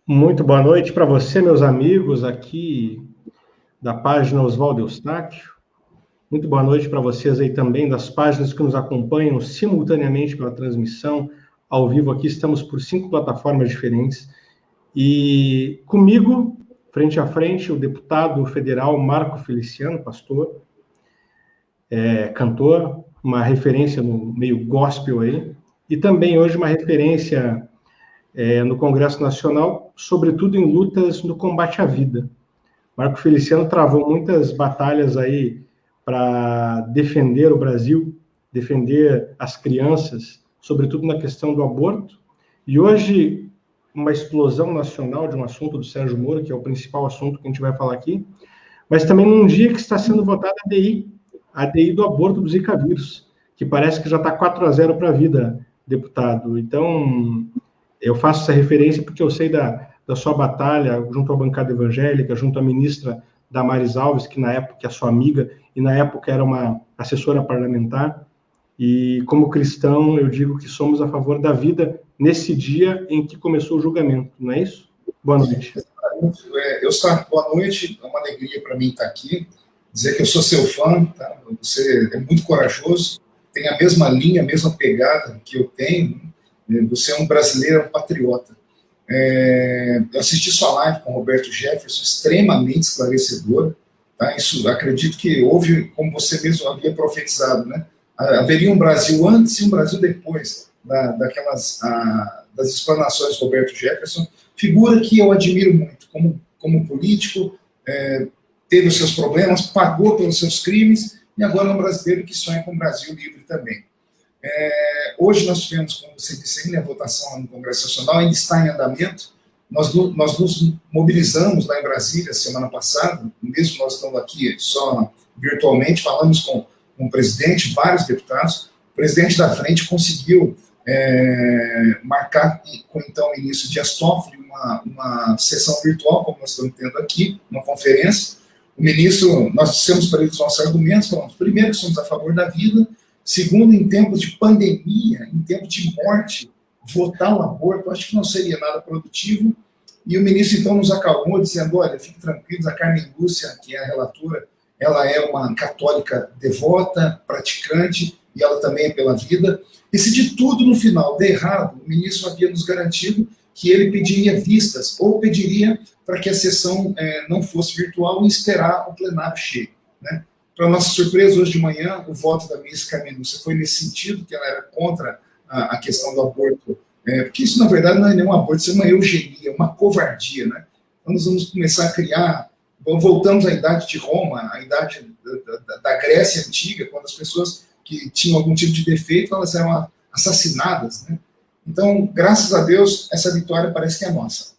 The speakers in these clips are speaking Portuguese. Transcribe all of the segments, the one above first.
Muito boa noite para você, meus amigos aqui da página Oswaldo Eustáquio. Muito boa noite para vocês aí também das páginas que nos acompanham simultaneamente pela transmissão ao vivo aqui. Estamos por 5 plataformas diferentes. E comigo, frente a frente, o deputado federal Marco Feliciano, pastor, cantor, uma referência no meio gospel aí, e também hoje uma referência no Congresso Nacional, sobretudo em lutas no combate à vida. Marco Feliciano travou muitas batalhas aí para defender o Brasil, defender as crianças, sobretudo na questão do aborto. E hoje, uma explosão nacional de um assunto do Sérgio Moro, que é o principal assunto que a gente vai falar aqui, mas também num dia que está sendo votada a DI do aborto do Zika vírus, que parece que já está 4-0 para a vida, deputado. Então, eu faço essa referência porque eu sei da sua batalha junto à bancada evangélica, junto à ministra Damares Alves, que na época é sua amiga, e na época era uma assessora parlamentar. E como cristão, eu digo que somos a favor da vida nesse dia em que começou o julgamento, não é isso? Boa noite. Boa noite, é uma alegria para mim estar aqui, dizer que eu sou seu fã, tá? Você é muito corajoso, tem a mesma linha, a mesma pegada que eu tenho, você é um brasileiro, um patriota. Eu assisti sua live com o Roberto Jefferson, extremamente esclarecedora, tá? Isso, acredito que houve, como você mesmo havia profetizado, né? Haveria um Brasil antes e um Brasil depois das explanações do Roberto Jefferson, figura que eu admiro muito, como político, teve os seus problemas, pagou pelos seus crimes, e agora é um brasileiro que sonha com um Brasil livre também. Hoje nós tivemos, como você disse, a votação no Congresso Nacional, ainda está em andamento. Nós nos mobilizamos lá em Brasília semana passada, mesmo nós estamos aqui só virtualmente, falamos com o presidente, vários deputados. O presidente da frente conseguiu marcar com então o ministro Dias Toffoli uma sessão virtual, como nós estamos tendo aqui, uma conferência. O ministro, nós dissemos para ele os nossos argumentos, falamos, primeiro, que somos a favor da vida, segundo, em tempos de pandemia, em tempos de morte, votar o aborto, acho que não seria nada produtivo. E o ministro, então, nos acalmou, dizendo, olha, fiquem tranquilos, a Carmen Lúcia, que é a relatora, ela é uma católica devota, praticante, e ela também é pela vida. E se de tudo, no final, der errado, o ministro havia nos garantido que ele pediria vistas, ou pediria para que a sessão não fosse virtual e esperar o plenário cheio, né? Para nossa surpresa, hoje de manhã, o voto da ministra Carmen Lúcia foi nesse sentido, que ela era contra a questão do aborto, porque isso, na verdade, não é nenhum aborto, isso é uma eugenia, uma covardia, né? Então, nós vamos começar a criar, voltamos à idade de Roma, à idade da Grécia Antiga, quando as pessoas que tinham algum tipo de defeito, elas eram assassinadas, né? Então, graças a Deus, essa vitória parece que é nossa.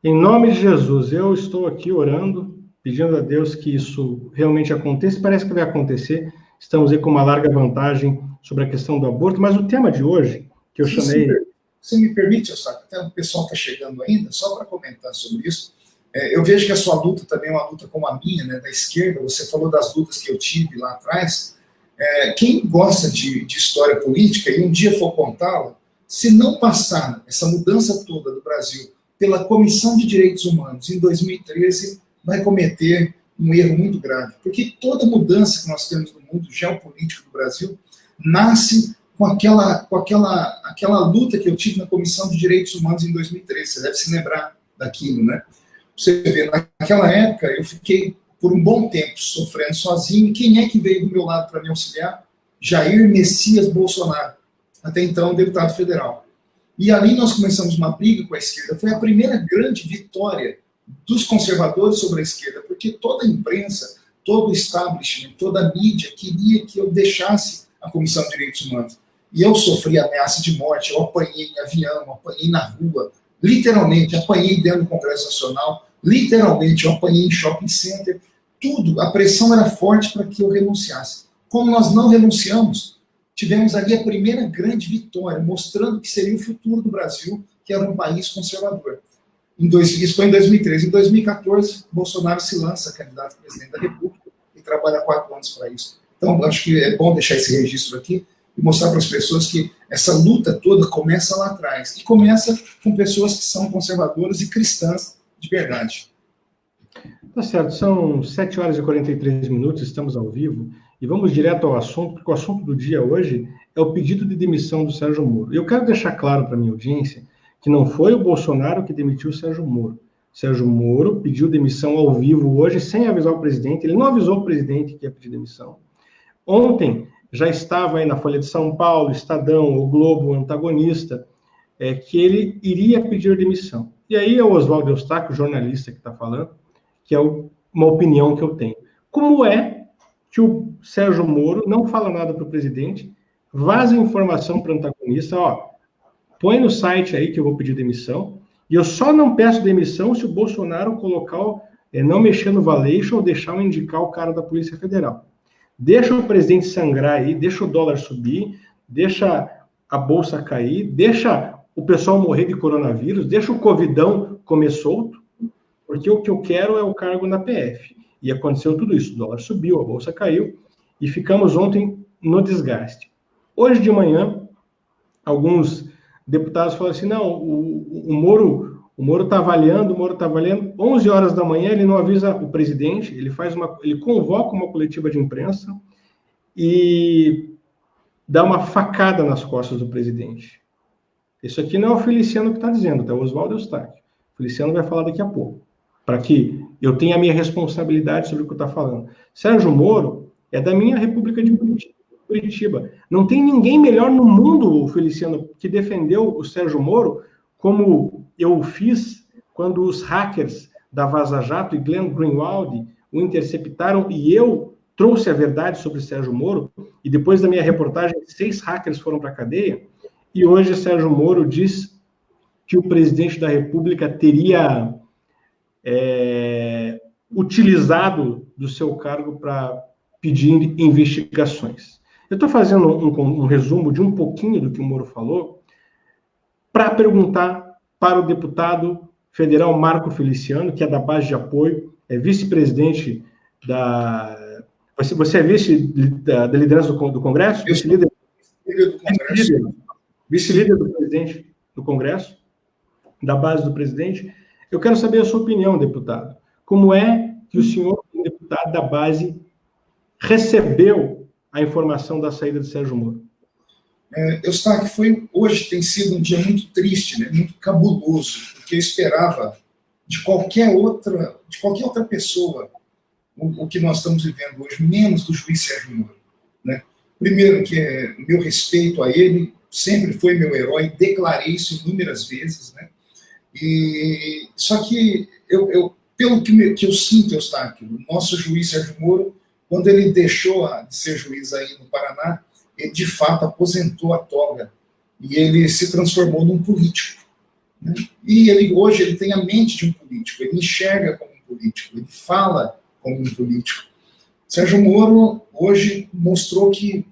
Em nome de Jesus, eu estou aqui orando, pedindo a Deus que isso realmente aconteça. Parece que vai acontecer. Estamos aí com uma larga vantagem sobre a questão do aborto, mas o tema de hoje, que eu chamei... Se me permite, Eustáquio, até o pessoal está chegando ainda, só para comentar sobre isso, eu vejo que a sua luta também é uma luta como a minha, né, da esquerda. Você falou das lutas que eu tive lá atrás. Quem gosta de história política e um dia for contá-la, se não passar essa mudança toda do Brasil pela Comissão de Direitos Humanos em 2013, vai cometer um erro muito grave. Porque toda mudança que nós temos no mundo geopolítico do Brasil nasce com aquela luta que eu tive na Comissão de Direitos Humanos em 2013. Você deve se lembrar daquilo, né? Você vê, naquela época, eu fiquei por um bom tempo sofrendo sozinho. E quem é que veio do meu lado para me auxiliar? Jair Messias Bolsonaro, até então deputado federal. E ali nós começamos uma briga com a esquerda. Foi a primeira grande vitória dos conservadores sobre a esquerda, porque toda a imprensa, todo o establishment, toda a mídia queria que eu deixasse a Comissão de Direitos Humanos. E eu sofri ameaça de morte, eu apanhei em avião, apanhei na rua, literalmente, apanhei dentro do Congresso Nacional, literalmente, eu apanhei em shopping center, tudo, a pressão era forte para que eu renunciasse. Como nós não renunciamos, tivemos ali a primeira grande vitória, mostrando que seria o futuro do Brasil, que era um país conservador. Isso foi em 2013. Em 2014, Bolsonaro se lança candidato a presidente da República e trabalha 4 anos para isso. Então, acho que é bom deixar esse registro aqui. e mostrar para as pessoas que essa luta toda começa lá atrás, e começa com pessoas que são conservadoras e cristãs de verdade. Tá certo, são 7 horas e 43 minutos, estamos ao vivo, e vamos direto ao assunto, porque o assunto do dia hoje é o pedido de demissão do Sérgio Moro. Eu quero deixar claro para a minha audiência que não foi o Bolsonaro que demitiu o Sérgio Moro. O Sérgio Moro pediu demissão ao vivo hoje, sem avisar o presidente, ele não avisou o presidente que ia pedir demissão. Ontem já estava aí na Folha de São Paulo, Estadão, O Globo, Antagonista, que ele iria pedir demissão. E aí é o Oswaldo Eustáquio, jornalista, que está falando, que é uma opinião que eu tenho. Como é que o Sérgio Moro não fala nada para o presidente, vaza informação para o Antagonista, põe no site aí que eu vou pedir demissão, e eu só não peço demissão se o Bolsonaro colocar, não mexer no valuation ou deixar eu indicar o cara da Polícia Federal. Deixa o presidente sangrar aí, deixa o dólar subir, deixa a bolsa cair, deixa o pessoal morrer de coronavírus, deixa o covidão comer solto, porque o que eu quero é o cargo na PF. E aconteceu tudo isso, o dólar subiu, a bolsa caiu, e ficamos ontem no desgaste. Hoje de manhã, alguns deputados falaram assim, não, o Moro está avaliando, 11 horas da manhã, ele não avisa o presidente, ele convoca uma coletiva de imprensa e dá uma facada nas costas do presidente. Isso aqui não é o Feliciano que está dizendo, é o Oswaldo Eustáquio. O Feliciano vai falar daqui a pouco, para que eu tenha a minha responsabilidade sobre o que eu estou falando. Sérgio Moro é da minha República de Curitiba. Não tem ninguém melhor no mundo, Feliciano, que defendeu o Sérgio Moro, como eu fiz quando os hackers da Vaza Jato e Glenn Greenwald o interceptaram e eu trouxe a verdade sobre Sérgio Moro, e depois da minha reportagem, 6 hackers foram para a cadeia, e hoje Sérgio Moro diz que o presidente da República teria utilizado do seu cargo para pedir investigações. Eu estou fazendo um resumo de um pouquinho do que o Moro falou para perguntar para o deputado federal Marco Feliciano, que é da base de apoio, é vice-presidente da... Você é vice da liderança do Congresso? Vice-líder do Congresso. Vice-líder do presidente do Congresso, da base do presidente. Eu quero saber a sua opinião, deputado. Como é que o senhor, deputado da base, recebeu a informação da saída de Sérgio Moro? Eustáquio, hoje tem sido um dia muito triste, né? Muito cabuloso, porque eu esperava de qualquer outra pessoa o que nós estamos vivendo hoje, menos do juiz Sérgio Moro, né? Primeiro, que meu respeito a ele, sempre foi meu herói, declarei isso inúmeras vezes, né? Só que pelo que eu sinto, Eustáquio, o nosso juiz Sérgio Moro, quando ele deixou de ser juiz aí no Paraná, ele de fato aposentou a toga e ele se transformou num político, né? E hoje ele tem a mente de um político, ele enxerga como um político, ele fala como um político. Sérgio Moro hoje mostrou que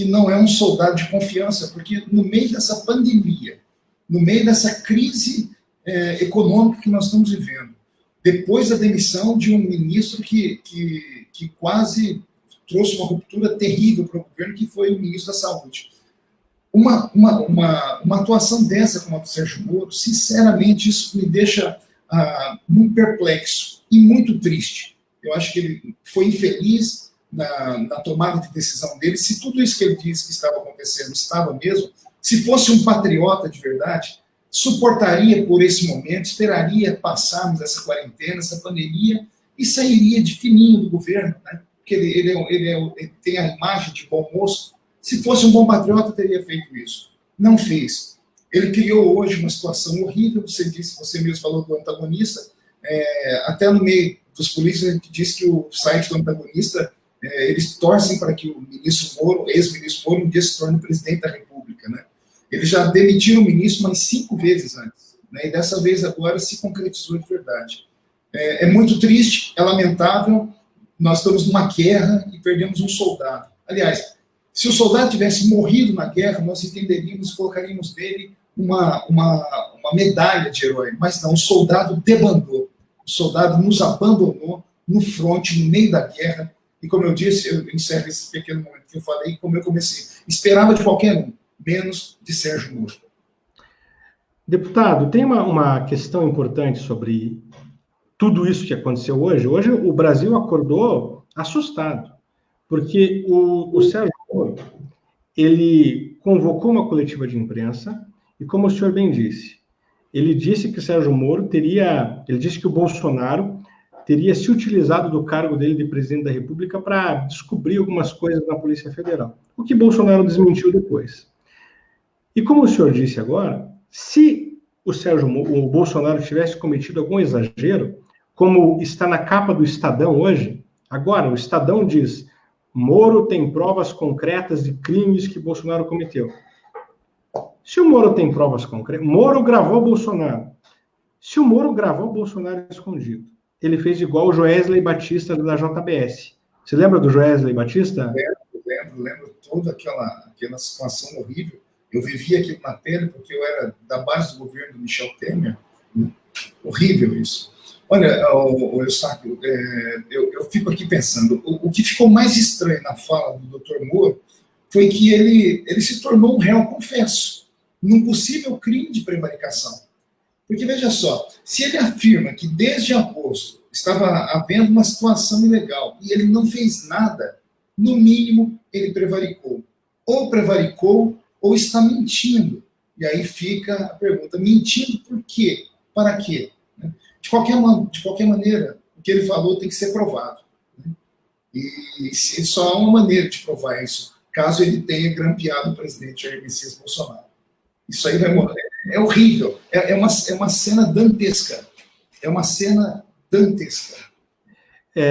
não é um soldado de confiança, porque no meio dessa pandemia, no meio dessa crise econômica que nós estamos vivendo, depois da demissão de um ministro que quase trouxe uma ruptura terrível para o governo, que foi o ministro da Saúde. Uma atuação dessa como a do Sérgio Moro, sinceramente, isso me deixa muito perplexo e muito triste. Eu acho que ele foi infeliz na tomada de decisão dele. Se tudo isso que ele disse que estava acontecendo estava mesmo, se fosse um patriota de verdade, suportaria por esse momento, esperaria passarmos essa quarentena, essa pandemia, e sairia de fininho do governo, né? Porque ele tem a imagem de bom moço. Se fosse um bom patriota, teria feito isso. Não fez. Ele criou hoje uma situação horrível, você mesmo falou do Antagonista, até no meio dos políticos a gente diz que o site do Antagonista, eles torcem para que o ministro Moro, ex-ministro Moro, um dia se torne presidente da República, né? Eles já demitiram o ministro mais 5 vezes antes, né? E dessa vez agora se concretizou de verdade. É muito triste, é lamentável, nós estamos numa guerra e perdemos um soldado. Aliás, se o soldado tivesse morrido na guerra, nós entenderíamos e colocaríamos nele uma medalha de herói, mas não, o soldado debandou, o soldado nos abandonou no fronte, no meio da guerra, E como eu disse, eu encerro esse pequeno momento que eu falei, como eu comecei. Esperava de qualquer um, menos de Sérgio Moro. Deputado, tem uma questão importante sobre tudo isso que aconteceu hoje. Hoje o Brasil acordou assustado, porque o Sérgio Moro, ele convocou uma coletiva de imprensa e, como o senhor bem disse, ele disse que o Sérgio Moro ele disse que o Bolsonaro teria se utilizado do cargo dele de presidente da República para descobrir algumas coisas na Polícia Federal, o que Bolsonaro desmentiu depois. E como o senhor disse agora, se o Bolsonaro tivesse cometido algum exagero, como está na capa do Estadão hoje, agora o Estadão diz: Moro tem provas concretas de crimes que Bolsonaro cometeu. Se o Moro tem provas concretas, Moro gravou Bolsonaro. Se o Moro gravou Bolsonaro escondido, ele fez igual o Joesley Batista da JBS. Você lembra do Joesley Batista? Lembro toda aquela situação horrível. Eu vivia aquilo na pele porque eu era da base do governo do Michel Temer. Horrível isso. Olha, Eustáquio, eu fico aqui pensando, o que ficou mais estranho na fala do Dr. Moro foi que ele se tornou um réu confesso num possível crime de prevaricação. Porque, veja só, se ele afirma que desde agosto estava havendo uma situação ilegal e ele não fez nada, no mínimo ele prevaricou. Ou prevaricou ou está mentindo. E aí fica a pergunta, mentindo por quê? Para quê? De qualquer maneira, o que ele falou tem que ser provado. E só há uma maneira de provar isso, caso ele tenha grampeado o presidente Jair Messias Bolsonaro. Isso aí vai morrer. É horrível. É uma cena dantesca. É uma cena dantesca.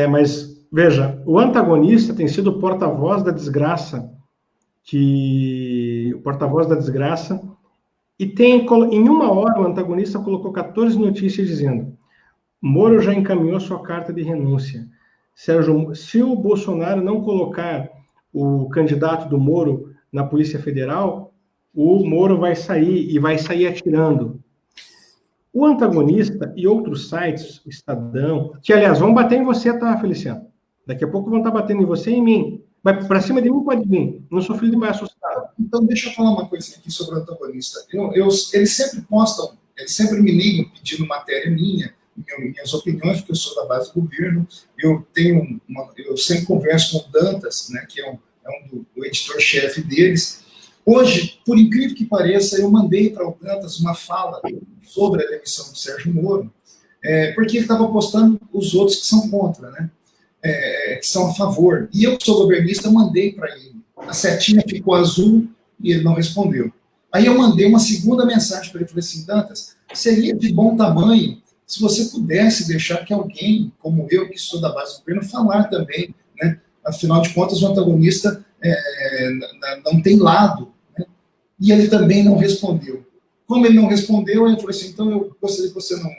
Mas, veja, o antagonista tem sido o porta-voz da desgraça, e em uma hora o antagonista colocou 14 notícias dizendo: Moro já encaminhou sua carta de renúncia. Sérgio, se o Bolsonaro não colocar o candidato do Moro na Polícia Federal, o Moro vai sair e vai sair atirando. O antagonista e outros sites, o Estadão, que, aliás, vão bater em você, tá, Feliciano? Daqui a pouco vão estar batendo em você e em mim. Vai para cima de mim, pode vir. Não sou filho de pai assustado. Então, deixa eu falar uma coisa aqui sobre o antagonista. Eles sempre postam, eles sempre me ligam pedindo matéria minhas opiniões, porque eu sou da base do governo. Eu sempre converso com o Dantas, né, que é do editor-chefe deles. Hoje, por incrível que pareça, eu mandei para o Dantas uma fala sobre a demissão do Sérgio Moro, porque ele estava postando os outros que são contra, né? Que são a favor. E eu, que sou governista, mandei para ele. A setinha ficou azul e ele não respondeu. Aí eu mandei uma segunda mensagem para ele. Falei assim, Dantas, seria de bom tamanho se você pudesse deixar que alguém, como eu, que sou da base do governo, falar também, né? Afinal de contas, o antagonista não tem lado. Né? E ele também não respondeu. Como ele não respondeu, eu falei assim, então eu gostaria que você não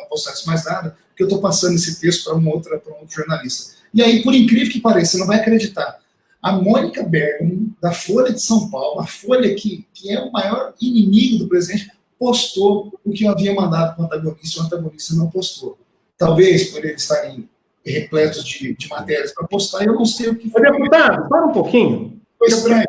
postasse mais nada, porque eu estou passando esse texto para um outro jornalista. E aí, por incrível que pareça, você não vai acreditar, a Mônica Bergamo, da Folha de São Paulo, a Folha que é o maior inimigo do presidente, postou o que eu havia mandado para o antagonista não postou. Talvez por eles estarem repletos de matérias para postar, eu não sei o que foi. Deputado, para um pouquinho. Foi estranho.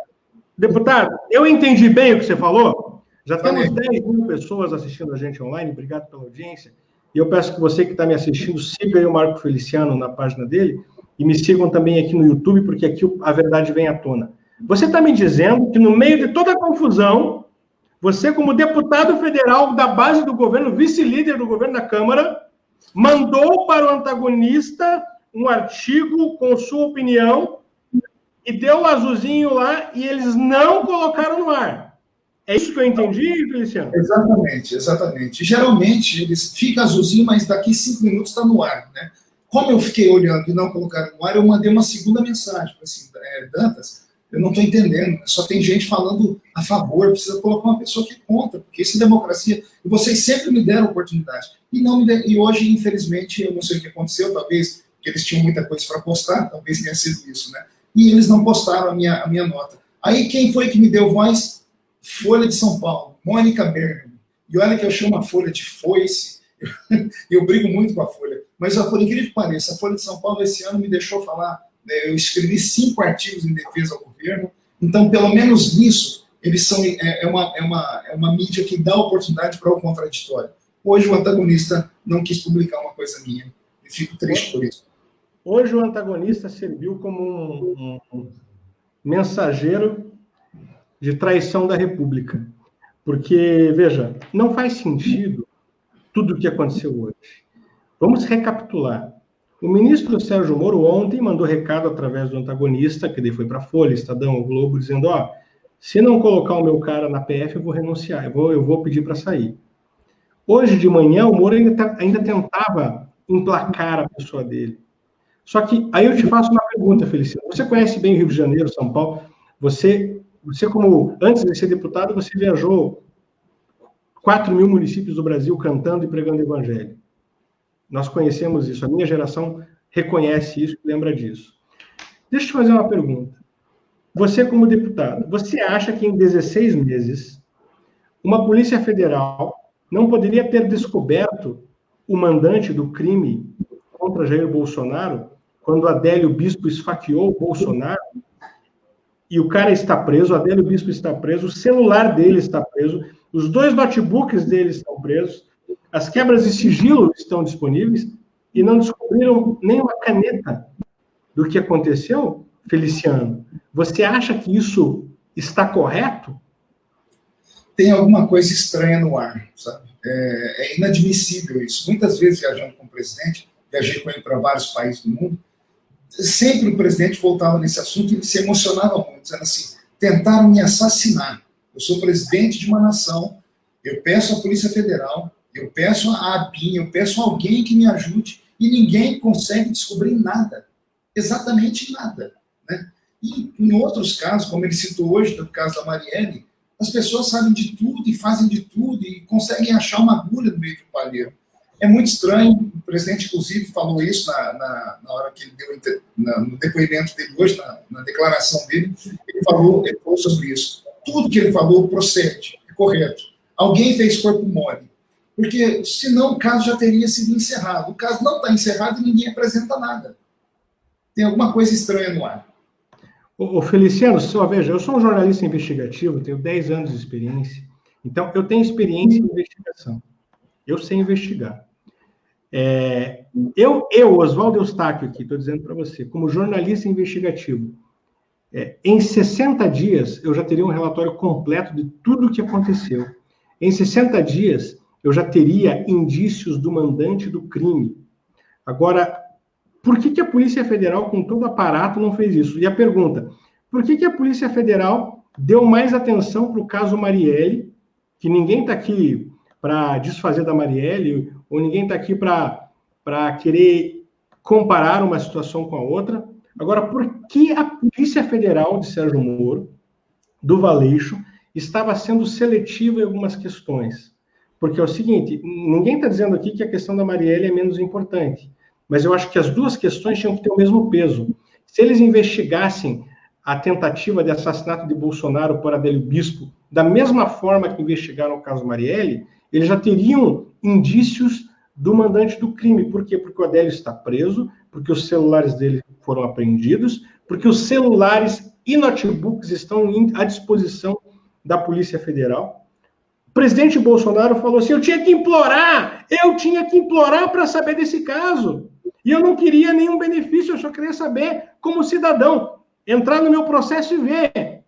Deputado, eu entendi bem o que você falou. Já temos 10 mil pessoas assistindo a gente online, obrigado pela audiência. E eu peço que você que está me assistindo, siga aí o Marco Feliciano na página dele e me sigam também aqui no YouTube, porque aqui a verdade vem à tona. Você está me dizendo que no meio de toda a confusão, você, como deputado federal da base do governo, vice-líder do governo da Câmara, mandou para o antagonista um artigo com sua opinião e deu o azulzinho lá e eles não colocaram no ar. É isso que eu entendi, Feliciano? Exatamente. Geralmente, eles ficam azulzinho, mas daqui 5 minutos está no ar, né? Como eu fiquei olhando e não colocaram no ar, eu mandei uma segunda mensagem. Assim, Dantas, eu não estou entendendo. Só tem gente falando a favor, precisa colocar uma pessoa que é contra, porque isso é democracia. E vocês sempre me deram oportunidade. E hoje, infelizmente, eu não sei o que aconteceu, talvez que eles tinham muita coisa para postar, talvez tenha sido isso, né? E eles não postaram a minha nota. Aí, quem foi que me deu voz? Folha de São Paulo, Mônica Bergamo. E olha que eu chamo a Folha de foice, eu brigo muito com a Folha. Mas, por incrível que pareça, a Folha de São Paulo esse ano me deixou falar eu escrevi 5 artigos em defesa ao governo, então, pelo menos nisso, eles são uma mídia que dá oportunidade para o contraditório. Hoje o antagonista não quis publicar uma coisa minha, e fico triste por isso. Hoje o antagonista serviu como um mensageiro de traição da República. Porque, veja, não faz sentido tudo o que aconteceu hoje. Vamos recapitular. O ministro Sérgio Moro ontem mandou recado através do antagonista, que daí foi para a Folha, Estadão, o Globo, dizendo, se não colocar o meu cara na PF, eu vou renunciar, eu vou pedir para sair. Hoje de manhã, o Moro ainda tentava emplacar a pessoa dele. Só que, aí eu te faço uma pergunta, Feliciano. Você conhece bem o Rio de Janeiro, São Paulo? Você como, antes de ser deputado, você viajou 4.000 municípios do Brasil cantando e pregando o evangelho. Nós conhecemos isso, a minha geração reconhece isso, lembra disso. Deixa eu te fazer uma pergunta. Você, como deputado, você acha que em 16 meses uma Polícia Federal não poderia ter descoberto o mandante do crime contra Jair Bolsonaro, quando Adélio Bispo esfaqueou o Bolsonaro, e o cara está preso, o Adélio Bispo está preso, o celular dele está preso, os 2 notebooks dele estão presos, as quebras de sigilo estão disponíveis, e não descobriram nem uma caneta do que aconteceu, Feliciano? Você acha que isso está correto? Tem alguma coisa estranha no ar, sabe? É inadmissível isso. Muitas vezes, viajando com o presidente, viajei com ele para vários países do mundo, sempre o presidente voltava nesse assunto e ele se emocionava muito, dizendo assim, tentaram me assassinar. Eu sou presidente de uma nação, eu peço à Polícia Federal, eu peço à ABIN, eu peço a alguém que me ajude, e ninguém consegue descobrir nada. Exatamente nada. Né? E em outros casos, como ele citou hoje, no caso da Marielle, as pessoas sabem de tudo e fazem de tudo e conseguem achar uma agulha no meio do palheiro. É muito estranho, o presidente, inclusive, falou isso na hora que ele deu no depoimento dele hoje, na declaração dele, ele falou sobre isso. Tudo que ele falou procede, é correto. Alguém fez corpo mole, porque senão o caso já teria sido encerrado. O caso não está encerrado e ninguém apresenta nada. Tem alguma coisa estranha no ar. Ô Feliciano, só veja, eu sou um jornalista investigativo, tenho 10 anos de experiência, então eu tenho experiência em investigação. Eu sei investigar. Oswaldo Eustáquio aqui, estou dizendo para você, como jornalista investigativo, em 60 dias eu já teria um relatório completo de tudo o que aconteceu. Em 60 dias eu já teria indícios do mandante do crime. Agora, por que a Polícia Federal, com todo o aparato, não fez isso? E a pergunta, por que a Polícia Federal deu mais atenção para o caso Marielle, que ninguém está aqui para desfazer da Marielle, ou ninguém está aqui para querer comparar uma situação com a outra. Agora, por que a Polícia Federal de Sérgio Moro, do Valeixo, estava sendo seletiva em algumas questões? Porque é o seguinte, ninguém está dizendo aqui que a questão da Marielle é menos importante, mas eu acho que as duas questões tinham que ter o mesmo peso. Se eles investigassem a tentativa de assassinato de Bolsonaro por Adélio Bispo, da mesma forma que investigaram o caso Marielle, eles já teriam indícios do mandante do crime. Por quê? Porque o Adélio está preso, porque os celulares dele foram apreendidos, porque os celulares e notebooks estão à disposição da Polícia Federal. O presidente Bolsonaro falou assim, eu tinha que implorar para saber desse caso. E eu não queria nenhum benefício, eu só queria saber, como cidadão, entrar no meu processo e ver.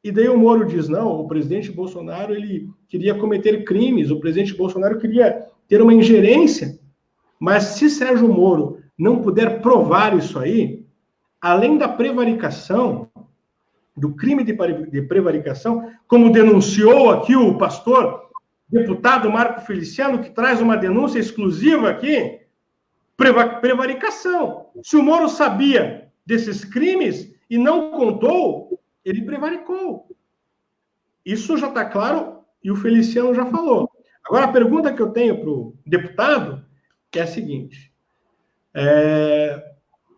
E daí o Moro diz, não, o presidente Bolsonaro, ele queria cometer crimes, o presidente Bolsonaro queria ter uma ingerência, mas se Sérgio Moro não puder provar isso aí, além da prevaricação, do crime de prevaricação, como denunciou aqui o pastor, deputado Marco Feliciano, que traz uma denúncia exclusiva aqui, prevaricação. Se o Moro sabia desses crimes e não contou, ele prevaricou. Isso já está claro e o Feliciano já falou. Agora, a pergunta que eu tenho para o deputado é a seguinte.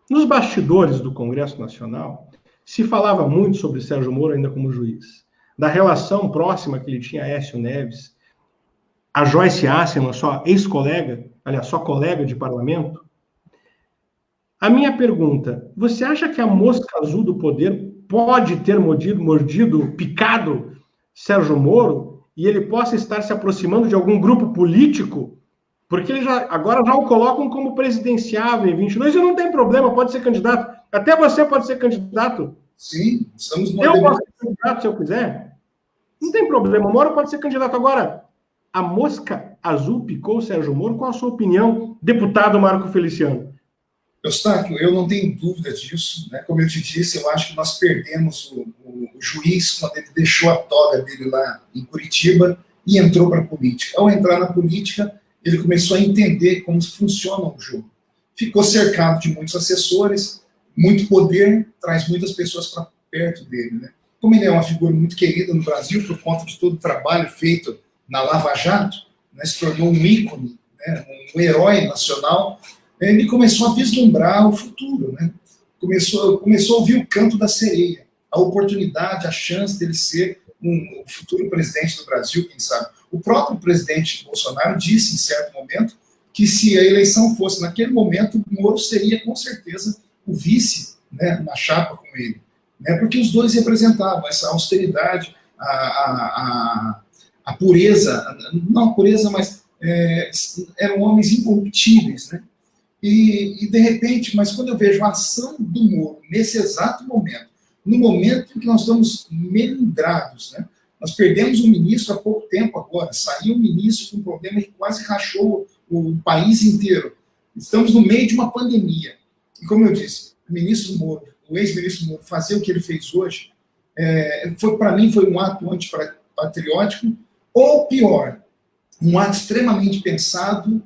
Nos bastidores do Congresso Nacional, se falava muito sobre Sérgio Moro ainda como juiz, da relação próxima que ele tinha a Aécio Neves, a Joyce Hasselmann, sua ex-colega, aliás, sua colega de parlamento. A minha pergunta, você acha que a mosca azul do poder pode ter mordido, picado Sérgio Moro e ele possa estar se aproximando de algum grupo político? Porque ele agora já o colocam como presidenciável em 22 e não tem problema, pode ser candidato. Até você pode ser candidato. Sim, estamos numa Eu posso ser candidato se eu quiser. Não tem problema, o Moro pode ser candidato. Agora, a mosca azul picou o Sérgio Moro. Qual a sua opinião, deputado Marco Feliciano? Eustáquio, eu não tenho dúvida disso, né? Como eu te disse, eu acho que nós perdemos o juiz quando ele deixou a toga dele lá em Curitiba e entrou para a política. Ao entrar na política, ele começou a entender como funciona o jogo. Ficou cercado de muitos assessores, muito poder, traz muitas pessoas para perto dele, né? Como ele é uma figura muito querida no Brasil por conta de todo o trabalho feito na Lava Jato, né? Se tornou um ícone, né? Um herói nacional. Ele começou a vislumbrar o futuro, né? Começou a ouvir o canto da sereia, a oportunidade, a chance dele ser um futuro presidente do Brasil, quem sabe. O próprio presidente Bolsonaro disse, em certo momento, que se a eleição fosse naquele momento, o Moro seria, com certeza, o vice, né, na chapa com ele. Né? Porque os dois representavam essa austeridade, a pureza, não a pureza, mas eram homens incorruptíveis, né? E, de repente, mas quando eu vejo a ação do Moro nesse exato momento, no momento em que nós estamos melindrados, né? Nós perdemos um ministro há pouco tempo agora, saiu um ministro com um problema que quase rachou o país inteiro. Estamos no meio de uma pandemia. E como eu disse, o ministro Moro, o ex-ministro Moro, fazer o que ele fez hoje, para mim foi um ato antipatriótico, ou pior, um ato extremamente pensado,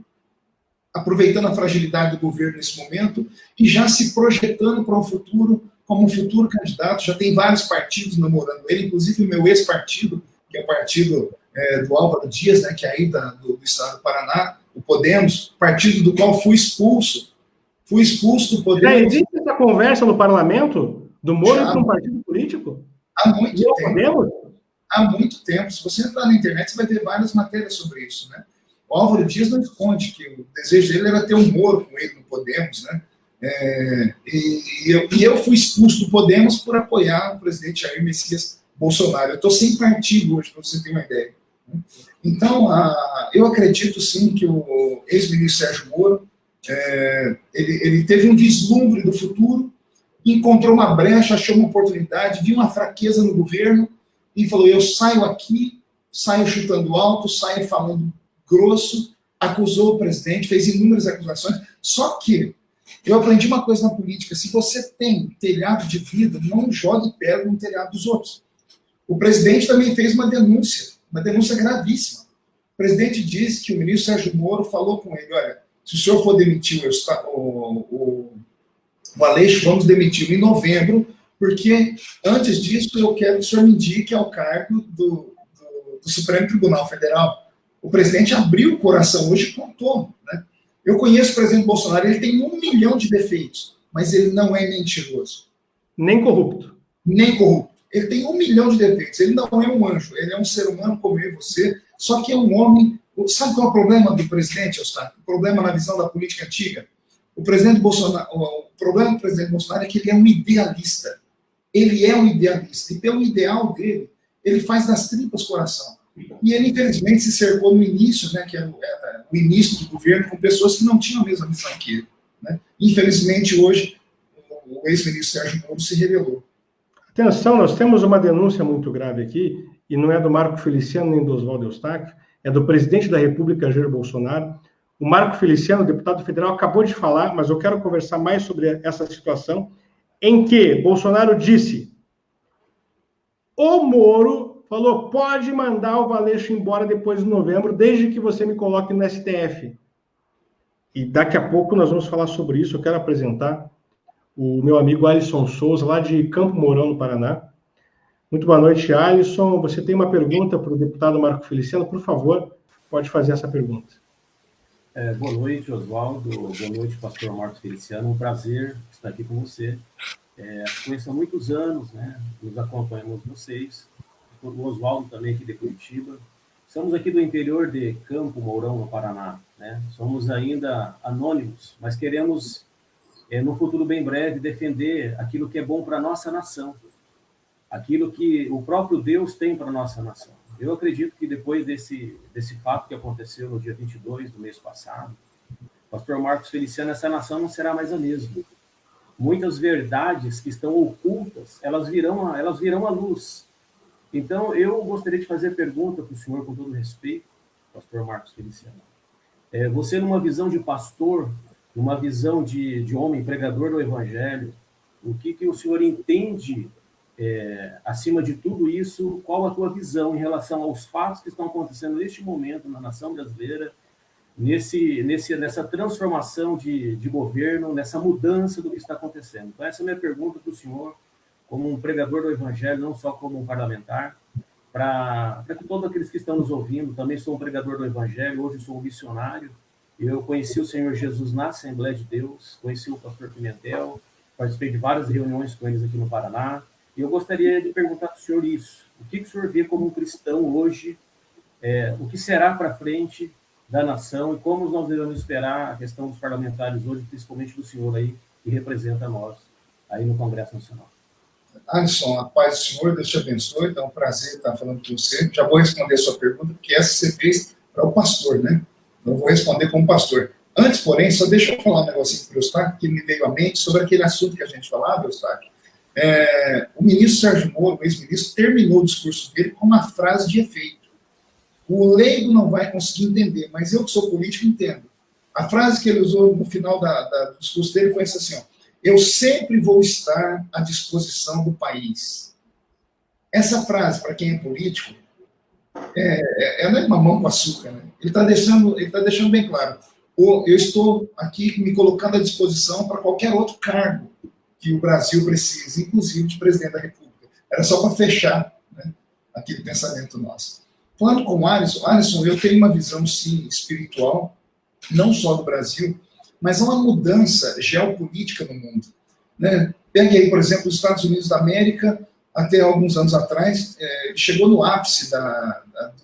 aproveitando a fragilidade do governo nesse momento e já se projetando para um futuro como um futuro candidato. Já tem vários partidos namorando ele, inclusive o meu ex-partido, que é o partido do Álvaro Dias, né, que é aí do estado do Paraná, o Podemos, partido do qual fui expulso do Podemos. Já existe essa conversa no parlamento do Moro para um partido político? Há muito tempo. Podemos? Há muito tempo. Se você entrar na internet, você vai ver várias matérias sobre isso, né? O Álvaro Dias não esconde que o desejo dele era ter um Moro com ele no Podemos, né? E eu fui expulso do Podemos por apoiar o presidente Jair Messias Bolsonaro. Eu estou sem partido hoje, para você ter uma ideia. Então, eu acredito sim que o ex-ministro Sérgio Moro ele teve um vislumbre do futuro, encontrou uma brecha, achou uma oportunidade, viu uma fraqueza no governo e falou: eu saio aqui, saio chutando alto, saio falando grosso, acusou o presidente, fez inúmeras acusações. Só que eu aprendi uma coisa na política: se você tem telhado de vidro, não jogue pedra no telhado dos outros. O presidente também fez uma denúncia gravíssima. O presidente disse que o ministro Sérgio Moro falou com ele: olha, se o senhor for demitir o Aleixo, vamos demitir em novembro, porque antes disso eu quero que o senhor me indique ao cargo do Supremo Tribunal Federal. O presidente abriu o coração hoje e contou, né? Eu conheço o presidente Bolsonaro, ele tem 1 milhão de defeitos, mas ele não é mentiroso. Nem corrupto. Nem corrupto. Ele tem 1 milhão de defeitos, ele não é um anjo, ele é um ser humano como eu e você, só que é um homem. Sabe qual é o problema do presidente, Eustáquio? O problema na visão da política antiga? O problema do presidente Bolsonaro é que ele é um idealista. Ele é um idealista, e pelo ideal dele, ele faz das tripas coração. E ele, infelizmente, se cercou no início, né, que era o início do governo, com pessoas que não tinham a mesma visão que ele. Né? Infelizmente, hoje, o ex-ministro Sérgio Moro se revelou. Atenção, nós temos uma denúncia muito grave aqui, e não é do Marco Feliciano nem do Oswaldo Eustáquio, é do presidente da República, Jair Bolsonaro. O Marco Feliciano, deputado federal, acabou de falar, mas eu quero conversar mais sobre essa situação, em que Bolsonaro disse: o Moro falou, pode mandar o Aleixo embora depois de novembro, desde que você me coloque no STF. E daqui a pouco nós vamos falar sobre isso. Eu quero apresentar o meu amigo Alisson Souza, lá de Campo Mourão, no Paraná. Muito boa noite, Alisson. Você tem uma pergunta para o deputado Marco Feliciano? Por favor, pode fazer essa pergunta. Boa noite, Oswaldo. Boa noite, pastor Marcos Feliciano. Um prazer estar aqui com você. Conheço há muitos anos, né? Nos acompanhamos vocês. O Oswaldo também aqui de Curitiba. Somos aqui do interior de Campo Mourão, no Paraná, né? Somos ainda anônimos, mas queremos no futuro bem breve, defender aquilo que é bom para a nossa nação, aquilo que o próprio Deus tem para a nossa nação. Eu acredito que depois desse fato que aconteceu no dia 22 do mês passado, pastor Marcos Feliciano, essa nação não será mais a mesma. Muitas verdades que estão ocultas, elas virão à luz. Então, eu gostaria de fazer pergunta para o senhor, com todo respeito, pastor Marcos Feliciano. Você, numa visão de pastor, numa visão de homem pregador do evangelho, o que o senhor entende, acima de tudo isso, qual a tua visão em relação aos fatos que estão acontecendo neste momento na nação brasileira, nessa transformação de governo, nessa mudança do que está acontecendo? Então, essa é a minha pergunta para o senhor, como um pregador do evangelho, não só como um parlamentar, para que todos aqueles que estão nos ouvindo, também sou um pregador do evangelho, hoje sou um missionário, eu conheci o Senhor Jesus na Assembleia de Deus, conheci o pastor Pimentel, participei de várias reuniões com eles aqui no Paraná, e eu gostaria de perguntar para o senhor isso: o que o senhor vê como um cristão hoje, o que será para frente da nação, e como nós devemos esperar a questão dos parlamentares hoje, principalmente do senhor aí, que representa nós aí no Congresso Nacional? Alisson, a paz do Senhor, Deus te abençoe, é um prazer estar falando com você. Já vou responder a sua pergunta, porque essa você fez para o pastor, né? Eu vou responder como pastor. Antes, porém, só deixa eu falar um negocinho para o Eustáquio, que me veio à mente sobre aquele assunto que a gente falava, Eustáquio. O ministro Sérgio Moro, o ex-ministro, terminou o discurso dele com uma frase de efeito. O leigo não vai conseguir entender, mas eu que sou político entendo. A frase que ele usou no final do discurso dele foi essa assim, ó: eu sempre vou estar à disposição do país. Essa frase, para quem é político, ela é mamão com açúcar, né? Ele está deixando bem claro: eu estou aqui me colocando à disposição para qualquer outro cargo que o Brasil precise, inclusive de presidente da República. Era só para fechar, né, aquele pensamento nosso. Falando com o Alisson, eu tenho uma visão, sim, espiritual, não só do Brasil, mas há uma mudança geopolítica no mundo, né? Pegue aí, por exemplo, os Estados Unidos da América, até alguns anos atrás, chegou no ápice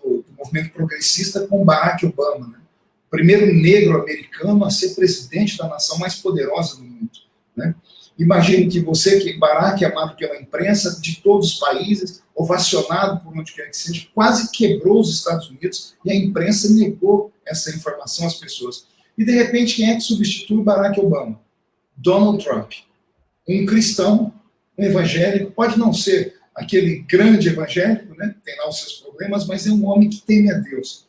do movimento progressista com Barack Obama, né? O primeiro negro americano a ser presidente da nação mais poderosa do mundo, né? Imagine que Barack, amado pela imprensa de todos os países, ovacionado por onde quer que seja, quase quebrou os Estados Unidos e a imprensa negou essa informação às pessoas. E, de repente, quem é que substitui Barack Obama? Donald Trump. Um cristão, um evangélico, pode não ser aquele grande evangélico, né? Tem lá os seus problemas, mas é um homem que teme a Deus.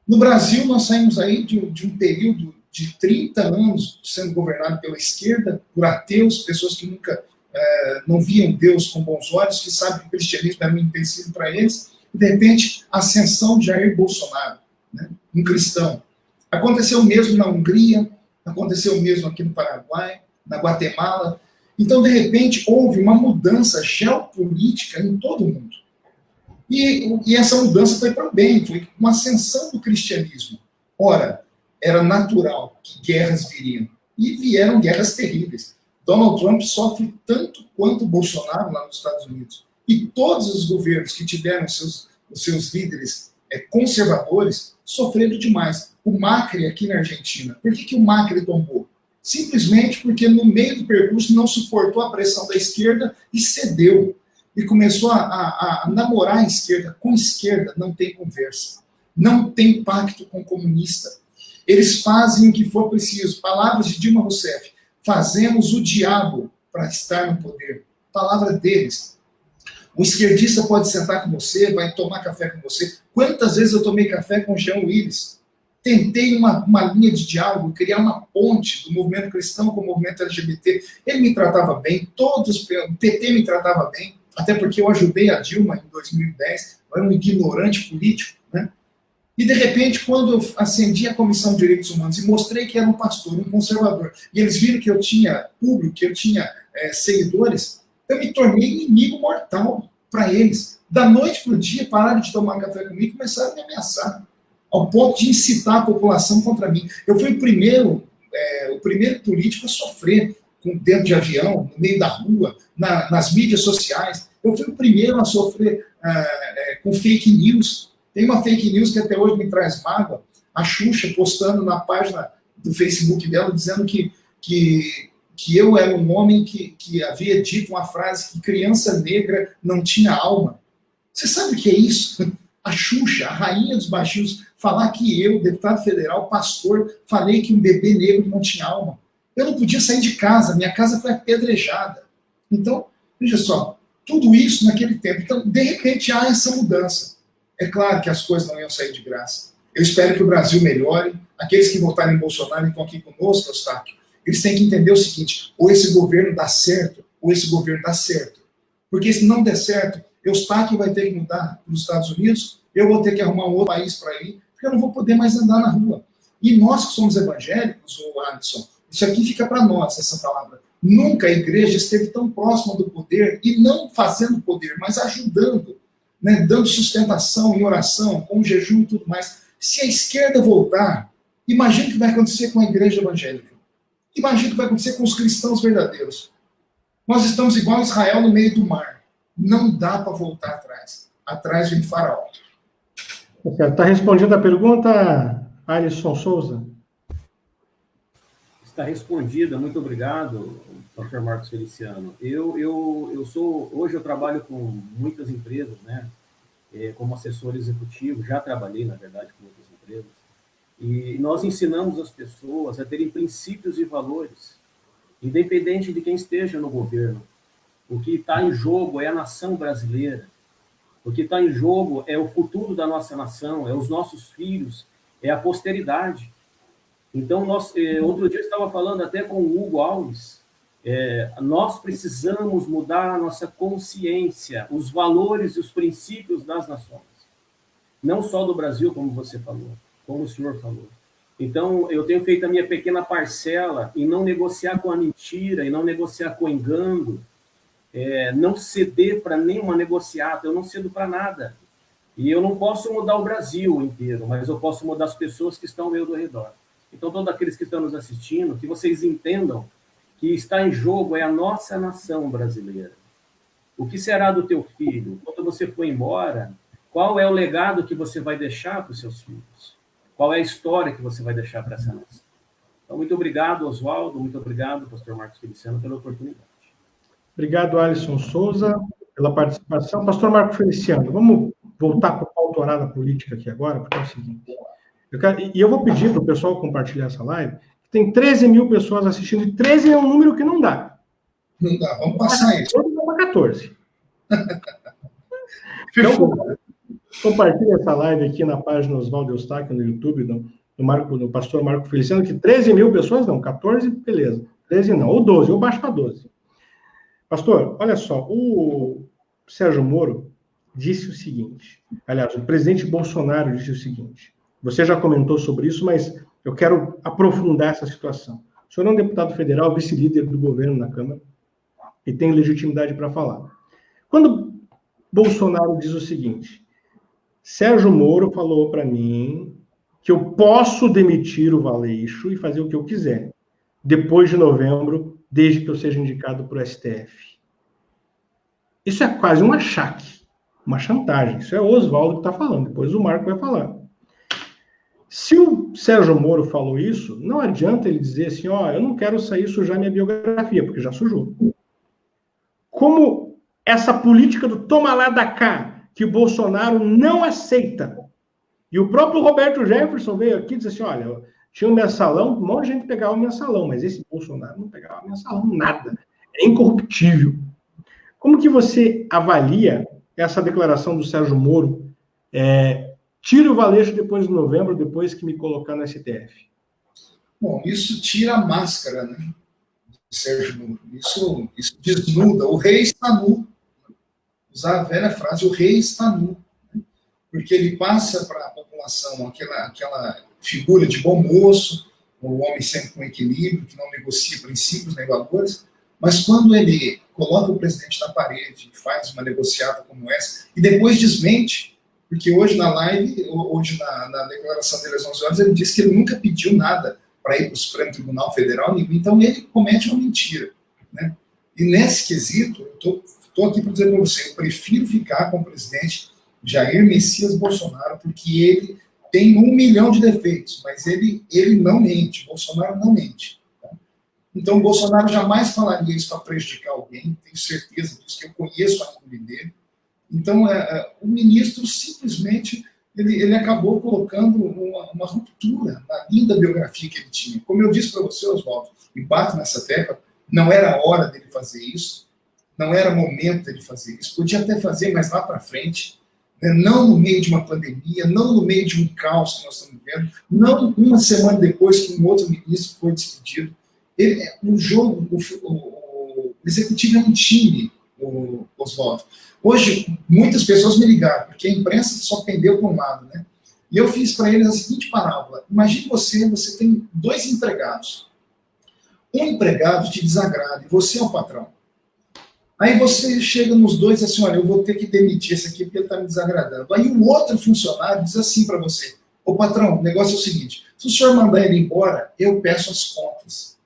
No Brasil, nós saímos aí de um período de 30 anos sendo governado pela esquerda, por ateus, pessoas que nunca não viam Deus com bons olhos, que sabem que o cristianismo era um empecilho para eles, e, de repente, a ascensão de Jair Bolsonaro, né? Um cristão. Aconteceu o mesmo na Hungria, aconteceu o mesmo aqui no Paraguai, na Guatemala. Então, de repente, houve uma mudança geopolítica em todo o mundo. E essa mudança foi para o bem, foi uma ascensão do cristianismo. Ora, era natural que guerras viriam. E vieram guerras terríveis. Donald Trump sofre tanto quanto Bolsonaro lá nos Estados Unidos. E todos os governos que tiveram os seus líderes conservadores sofreram demais. O Macri aqui na Argentina. Por que o Macri tombou? Simplesmente porque no meio do percurso não suportou a pressão da esquerda e cedeu. E começou a namorar a esquerda. Com esquerda não tem conversa. Não tem pacto com comunista. Eles fazem o que for preciso. Palavras de Dilma Rousseff. Fazemos o diabo para estar no poder. Palavra deles. O esquerdista pode sentar com você, vai tomar café com você. Quantas vezes eu tomei café com o Jean Willis? Tentei uma linha de diálogo, criar uma ponte do movimento cristão com o movimento LGBT. Ele me tratava bem, o PT me tratava bem, até porque eu ajudei a Dilma em 2010, eu era um ignorante político, né? E, de repente, quando eu acendi a Comissão de Direitos Humanos e mostrei que era um pastor, um conservador, e eles viram que eu tinha público, que eu tinha seguidores, eu me tornei inimigo mortal para eles. Da noite para o dia, pararam de tomar café comigo e começaram a me ameaçar, ao ponto de incitar a população contra mim. Eu fui o primeiro político a sofrer dentro de avião, no meio da rua, nas mídias sociais. Eu fui o primeiro a sofrer com fake news. Tem uma fake news que até hoje me traz mágoa. A Xuxa postando na página do Facebook dela, dizendo que que eu era um homem que havia dito uma frase que criança negra não tinha alma. Você sabe o que é isso? A Xuxa, a rainha dos baixinhos, falar que eu, deputado federal, pastor, falei que um bebê negro não tinha alma. Eu não podia sair de casa, minha casa foi apedrejada. Então, veja só, tudo isso naquele tempo. Então, de repente, há essa mudança. É claro que as coisas não iam sair de graça. Eu espero que o Brasil melhore. Aqueles que votaram em Bolsonaro e estão aqui conosco, Eustáquio, eles têm que entender o seguinte: ou esse governo dá certo, ou esse governo dá certo. Porque se não der certo, Eustáquio vai ter que mudar para os Estados Unidos, eu vou ter que arrumar um outro país para ir, porque eu não vou poder mais andar na rua. E nós que somos evangélicos, o Alisson, isso aqui fica para nós, essa palavra. Nunca a igreja esteve tão próxima do poder, e não fazendo poder, mas ajudando, né, dando sustentação em oração, com jejum e tudo mais. Se a esquerda voltar, imagina o que vai acontecer com a igreja evangélica. Imagina o que vai acontecer com os cristãos verdadeiros. Nós estamos igual a Israel no meio do mar. Não dá para voltar atrás. Atrás vem Faraó. Está respondendo a pergunta, Alisson Souza? Está respondida, muito obrigado, Dr. Marcos Feliciano. Hoje eu trabalho com muitas empresas, né? Como assessor executivo, já trabalhei, na verdade, com muitas empresas, e nós ensinamos as pessoas a terem princípios e valores, independente de quem esteja no governo. O que está em jogo é a nação brasileira, o que está em jogo é o futuro da nossa nação, é os nossos filhos, é a posteridade. Então, outro dia eu estava falando até com o Hugo Alves, nós precisamos mudar a nossa consciência, os valores e os princípios das nações. Não só do Brasil, como você falou, como o senhor falou. Então, eu tenho feito a minha pequena parcela em não negociar com a mentira, em não negociar com o engano, não ceder para nenhuma negociata, eu não cedo para nada. E eu não posso mudar o Brasil inteiro, mas eu posso mudar as pessoas que estão ao meu redor. Então, todos aqueles que estão nos assistindo, que vocês entendam que está em jogo é a nossa nação brasileira. O que será do teu filho? Quando você for embora, qual é o legado que você vai deixar para os seus filhos? Qual é a história que você vai deixar para essa nação? Então, muito obrigado, Oswaldo, muito obrigado, pastor Marcos Feliciano, pela oportunidade. Obrigado, Alisson Souza, pela participação. Pastor Marcos Feliciano, vamos voltar para o pautorada política aqui agora, porque é o seguinte. Eu vou pedir para o pessoal compartilhar essa live. Tem 13 mil pessoas assistindo, e 13 é um número que não dá. Não dá, vamos passar isso. Vamos para 14. Então, compartilha essa live aqui na página Oswaldo Eustáquio, no YouTube, no pastor Marco Feliciano, que 13 mil pessoas, não, 14, beleza. 13 não, ou 12, ou baixo para 12. Pastor, olha só, o Sérgio Moro disse o seguinte, aliás, o presidente Bolsonaro disse o seguinte, você já comentou sobre isso, mas eu quero aprofundar essa situação. O senhor é um deputado federal, vice-líder do governo na Câmara, e tem legitimidade para falar. Quando Bolsonaro diz o seguinte, Sérgio Moro falou para mim que eu posso demitir o Valeixo e fazer o que eu quiser, depois de novembro, desde que eu seja indicado para o STF. Isso é quase um achaque, uma chantagem. Isso é o Oswaldo que está falando, depois o Marco vai falar. Se o Sérgio Moro falou isso, não adianta ele dizer assim, eu não quero sair sujar minha biografia, porque já sujou. Como essa política do toma lá da cá, que o Bolsonaro não aceita. E o próprio Roberto Jefferson veio aqui e disse assim, olha, tinha o mensalão, um monte de gente pegava o mensalão, mas esse Bolsonaro não pegava o mensalão, nada. É incorruptível. Como que você avalia essa declaração do Sérgio Moro, tira o Valeixo depois de novembro, depois que me colocar no STF? Bom, isso tira a máscara, né, Sérgio Moro. Isso desnuda. O rei está nu. Usar a velha frase, o rei está nu. Né? Porque ele passa para a população aquela figura de bom moço, o homem sempre com equilíbrio, que não negocia princípios nem valores, mas quando ele coloca o presidente na parede, faz uma negociata como essa, e depois desmente, porque hoje na live, hoje na declaração dele às 11 horas, ele disse que ele nunca pediu nada para ir para o Supremo Tribunal Federal, então ele comete uma mentira. Né? E nesse quesito, eu estou aqui para dizer para você, eu prefiro ficar com o presidente Jair Messias Bolsonaro, porque ele tem 1 milhão de defeitos, mas ele não mente, Bolsonaro não mente. Tá? Então, o Bolsonaro jamais falaria isso para prejudicar alguém, tenho certeza disso, que eu conheço a índole dele. Então, o ministro simplesmente ele acabou colocando uma ruptura na linda biografia que ele tinha. Como eu disse para você, Oswaldo, e bato nessa tecla, não era a hora dele fazer isso, não era momento dele fazer isso, podia até fazer, mas lá para frente, né? Não no meio de uma pandemia, não no meio de um caos que nós estamos vivendo, não uma semana depois que um outro ministro foi despedido. O jogo, o executivo é um time, Oswaldo. Hoje, muitas pessoas me ligaram, porque a imprensa só pendeu para um lado, né? E eu fiz para eles a seguinte parábola. Imagine você tem 2 empregados. Um empregado te desagrada e você é o patrão. Aí você chega nos 2 e diz assim, olha, eu vou ter que demitir esse aqui porque ele está me desagradando. Aí o outro funcionário diz assim para você, ô patrão, o negócio é o seguinte, se o senhor mandar ele embora, eu peço as contas.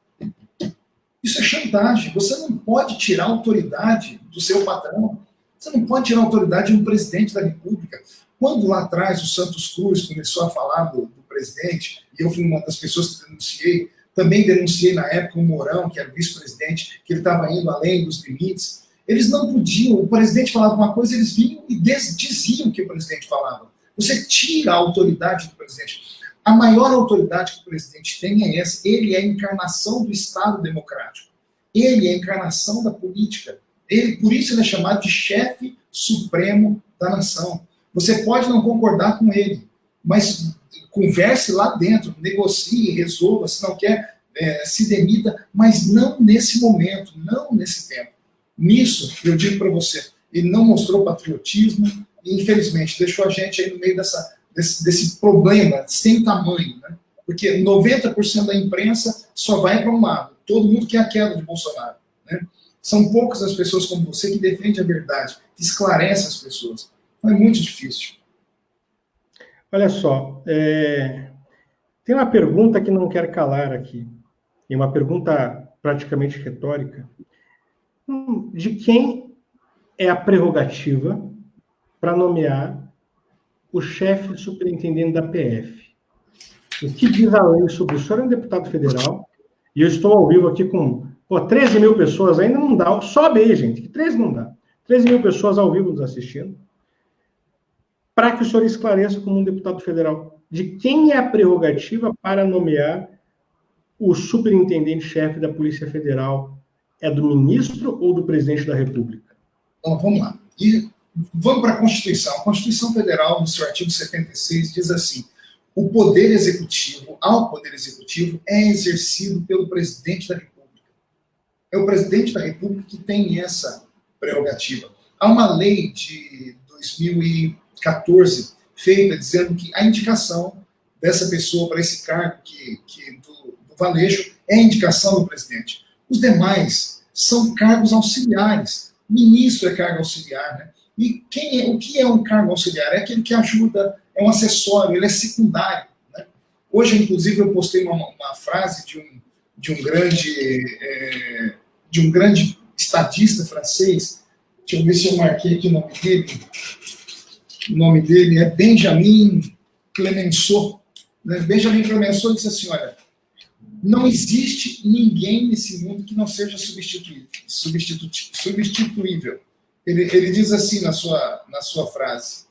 Isso é chantagem. Você não pode tirar a autoridade do seu patrão. Você não pode tirar a autoridade de um presidente da República. Quando lá atrás o Santos Cruz começou a falar do presidente, e eu fui uma das pessoas que denunciei, também denunciei na época o Mourão, que era vice-presidente, que ele estava indo além dos limites. Eles não podiam, o presidente falava uma coisa, eles vinham e diziam o que o presidente falava. Você tira a autoridade do presidente. A maior autoridade que o presidente tem é essa. Ele é a encarnação do Estado democrático. Ele é a encarnação da política. Por isso ele é chamado de chefe supremo da nação. Você pode não concordar com ele, mas converse lá dentro, negocie, resolva, se não quer, se demita, mas não nesse momento, não nesse tempo. Nisso, eu digo para você, ele não mostrou patriotismo e, infelizmente, deixou a gente aí no meio desse problema sem tamanho, né? Porque 90% da imprensa só vai para um lado. Todo mundo quer a queda de Bolsonaro, né? São poucas as pessoas como você que defende a verdade, que esclarece as pessoas. Então é muito difícil. Olha só, tem uma pergunta que não quer calar aqui. É uma pergunta praticamente retórica. De quem é a prerrogativa para nomear o chefe superintendente da PF? O que diz a lei sobre isso? O senhor é um deputado federal, e eu estou ao vivo aqui com 13 mil pessoas, ainda não dá. Sobe aí, gente, que 13 não dá. 13 mil pessoas ao vivo nos assistindo. Para que o senhor esclareça como um deputado federal, de quem é a prerrogativa para nomear o superintendente-chefe da Polícia Federal? É do ministro ou do presidente da República? Então, vamos lá. E vamos para a Constituição. A Constituição Federal, no seu artigo 76, diz assim, o poder executivo, ao poder executivo, é exercido pelo presidente da República. É o presidente da República que tem essa prerrogativa. Há uma lei de 2014 feita dizendo que a indicação dessa pessoa para esse cargo do Valéjo é a indicação do presidente. Os demais são cargos auxiliares. Ministro é cargo auxiliar, né? E o que é um cargo auxiliar? É aquele que ajuda, é um acessório, ele é secundário, né? Hoje, inclusive, eu postei uma frase de um grande estadista francês. Deixa eu ver se eu marquei aqui o nome dele. O nome dele é Benjamin Clemenceau. Né? Benjamin Clemenceau disse assim, olha, não existe ninguém nesse mundo que não seja substituível. Ele diz assim na sua frase,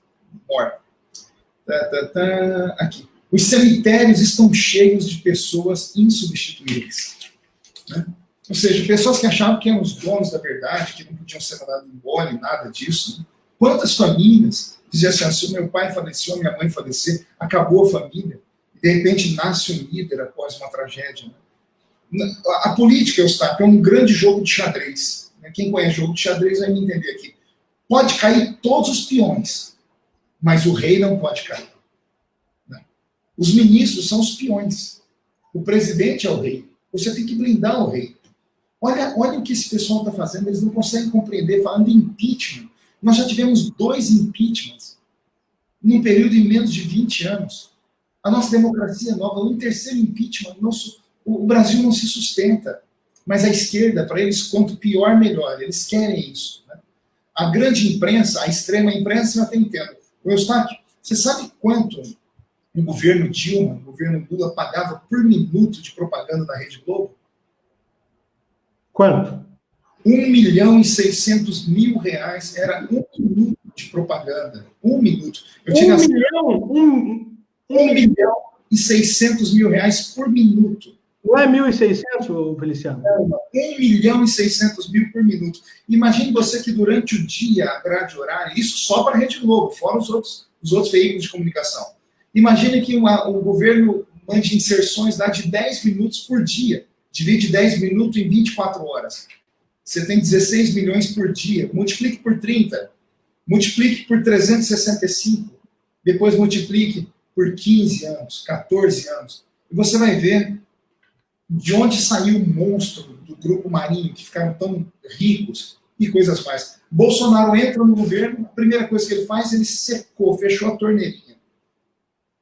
aqui, os cemitérios estão cheios de pessoas insubstituíveis. Né? Ou seja, pessoas que achavam que eram os donos da verdade, que não podiam ser mandados embora e nada disso. Né? Quantas famílias diziam assim, se o meu pai faleceu, a minha mãe falecer, acabou a família, e de repente nasce um líder após uma tragédia. Né? A política, Eustáquio, é um grande jogo de xadrez. Né? Quem conhece jogo de xadrez vai me entender aqui. Pode cair todos os peões, mas o rei não pode cair. Né? Os ministros são os peões. O presidente é o rei. Você tem que blindar o rei. Olha o que esse pessoal está fazendo, eles não conseguem compreender, falando em impeachment. Nós já tivemos 2 impeachments num período de menos de 20 anos. A nossa democracia é nova, no 3º impeachment, o Brasil não se sustenta. Mas a esquerda, para eles, quanto pior, melhor. Eles querem isso. Né? A grande imprensa, a extrema imprensa, eu até entendo. O Eustáquio, você sabe quanto o governo Dilma, o governo Lula, pagava por minuto de propaganda da Rede Globo? Quanto? 1.600.000 reais, era 1 minuto de propaganda. 1 minuto. Eu tinha 1.600.000 reais por minuto. Não é 1.600, Feliciano? Não, 1.600.000 por minuto. Imagine você que durante o dia, a grade horária, isso só para a Rede Globo, fora os outros veículos de comunicação. Imagine que o governo mande inserções lá de 10 minutos por dia. Divide 10 minutos em 24 horas. Você tem 16 milhões por dia. Multiplique por 30. Multiplique por 365. Depois multiplique por 15 anos, 14 anos. E você vai ver de onde saiu o monstro do Grupo Marinho, que ficaram tão ricos e coisas mais. Bolsonaro entra no governo, a primeira coisa que ele faz, ele secou, fechou a torneirinha.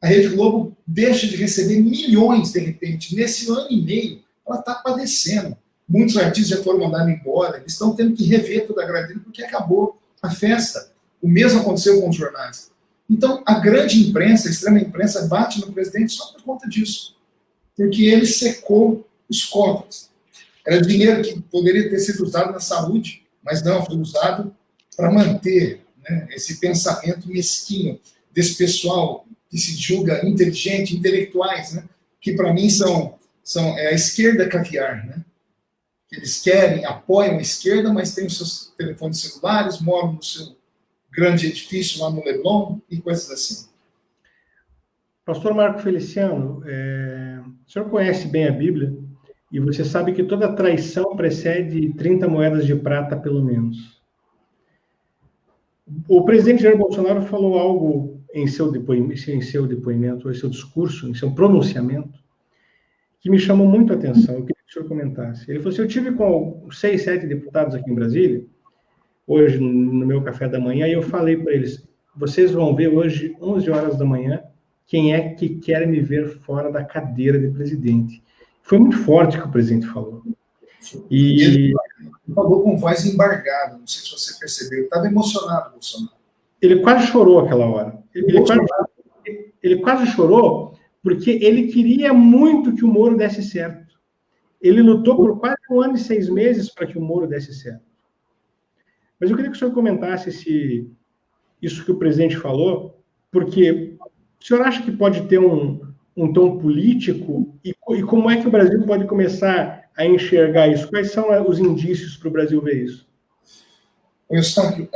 A Rede Globo deixa de receber milhões, de repente. Nesse ano e meio, ela está padecendo. Muitos artistas já foram mandados embora, eles estão tendo que rever toda a grade porque acabou a festa. O mesmo aconteceu com os jornais. Então, a grande imprensa, a extrema imprensa, bate no presidente só por conta disso. Porque ele secou os cofres. Era dinheiro que poderia ter sido usado na saúde, mas não foi usado para manter, né, esse pensamento mesquinho desse pessoal que se julga inteligente, intelectuais, né, que para mim são a esquerda caviar, né? Eles querem, apoiam a esquerda, mas têm os seus telefones celulares, moram no seu grande edifício lá no Leblon e coisas assim. Pastor Marco Feliciano, o senhor conhece bem a Bíblia e você sabe que toda traição precede 30 moedas de prata, pelo menos. O presidente Jair Bolsonaro falou algo em seu depoimento, em seu discurso, em seu pronunciamento, que me chamou muito a atenção. Eu queria que o senhor comentasse. Ele falou assim: eu tive com 6, 7 deputados aqui em Brasília, hoje no meu café da manhã, e eu falei para eles: vocês vão ver hoje, 11 horas da manhã, quem é que quer me ver fora da cadeira de presidente. Foi muito forte o que o presidente falou. E ele falou com voz embargada, não sei se você percebeu, ele estava emocionado, Bolsonaro. Ele quase chorou aquela hora. Ele quase chorou porque ele queria muito que o Moro desse certo. Ele lutou por quase 1 ano e 6 meses para que o Moro desse certo. Mas eu queria que o senhor comentasse isso que o presidente falou, porque o senhor acha que pode ter um tom político? E como é que o Brasil pode começar a enxergar isso? Quais são os indícios para o Brasil ver isso? Eustáquio,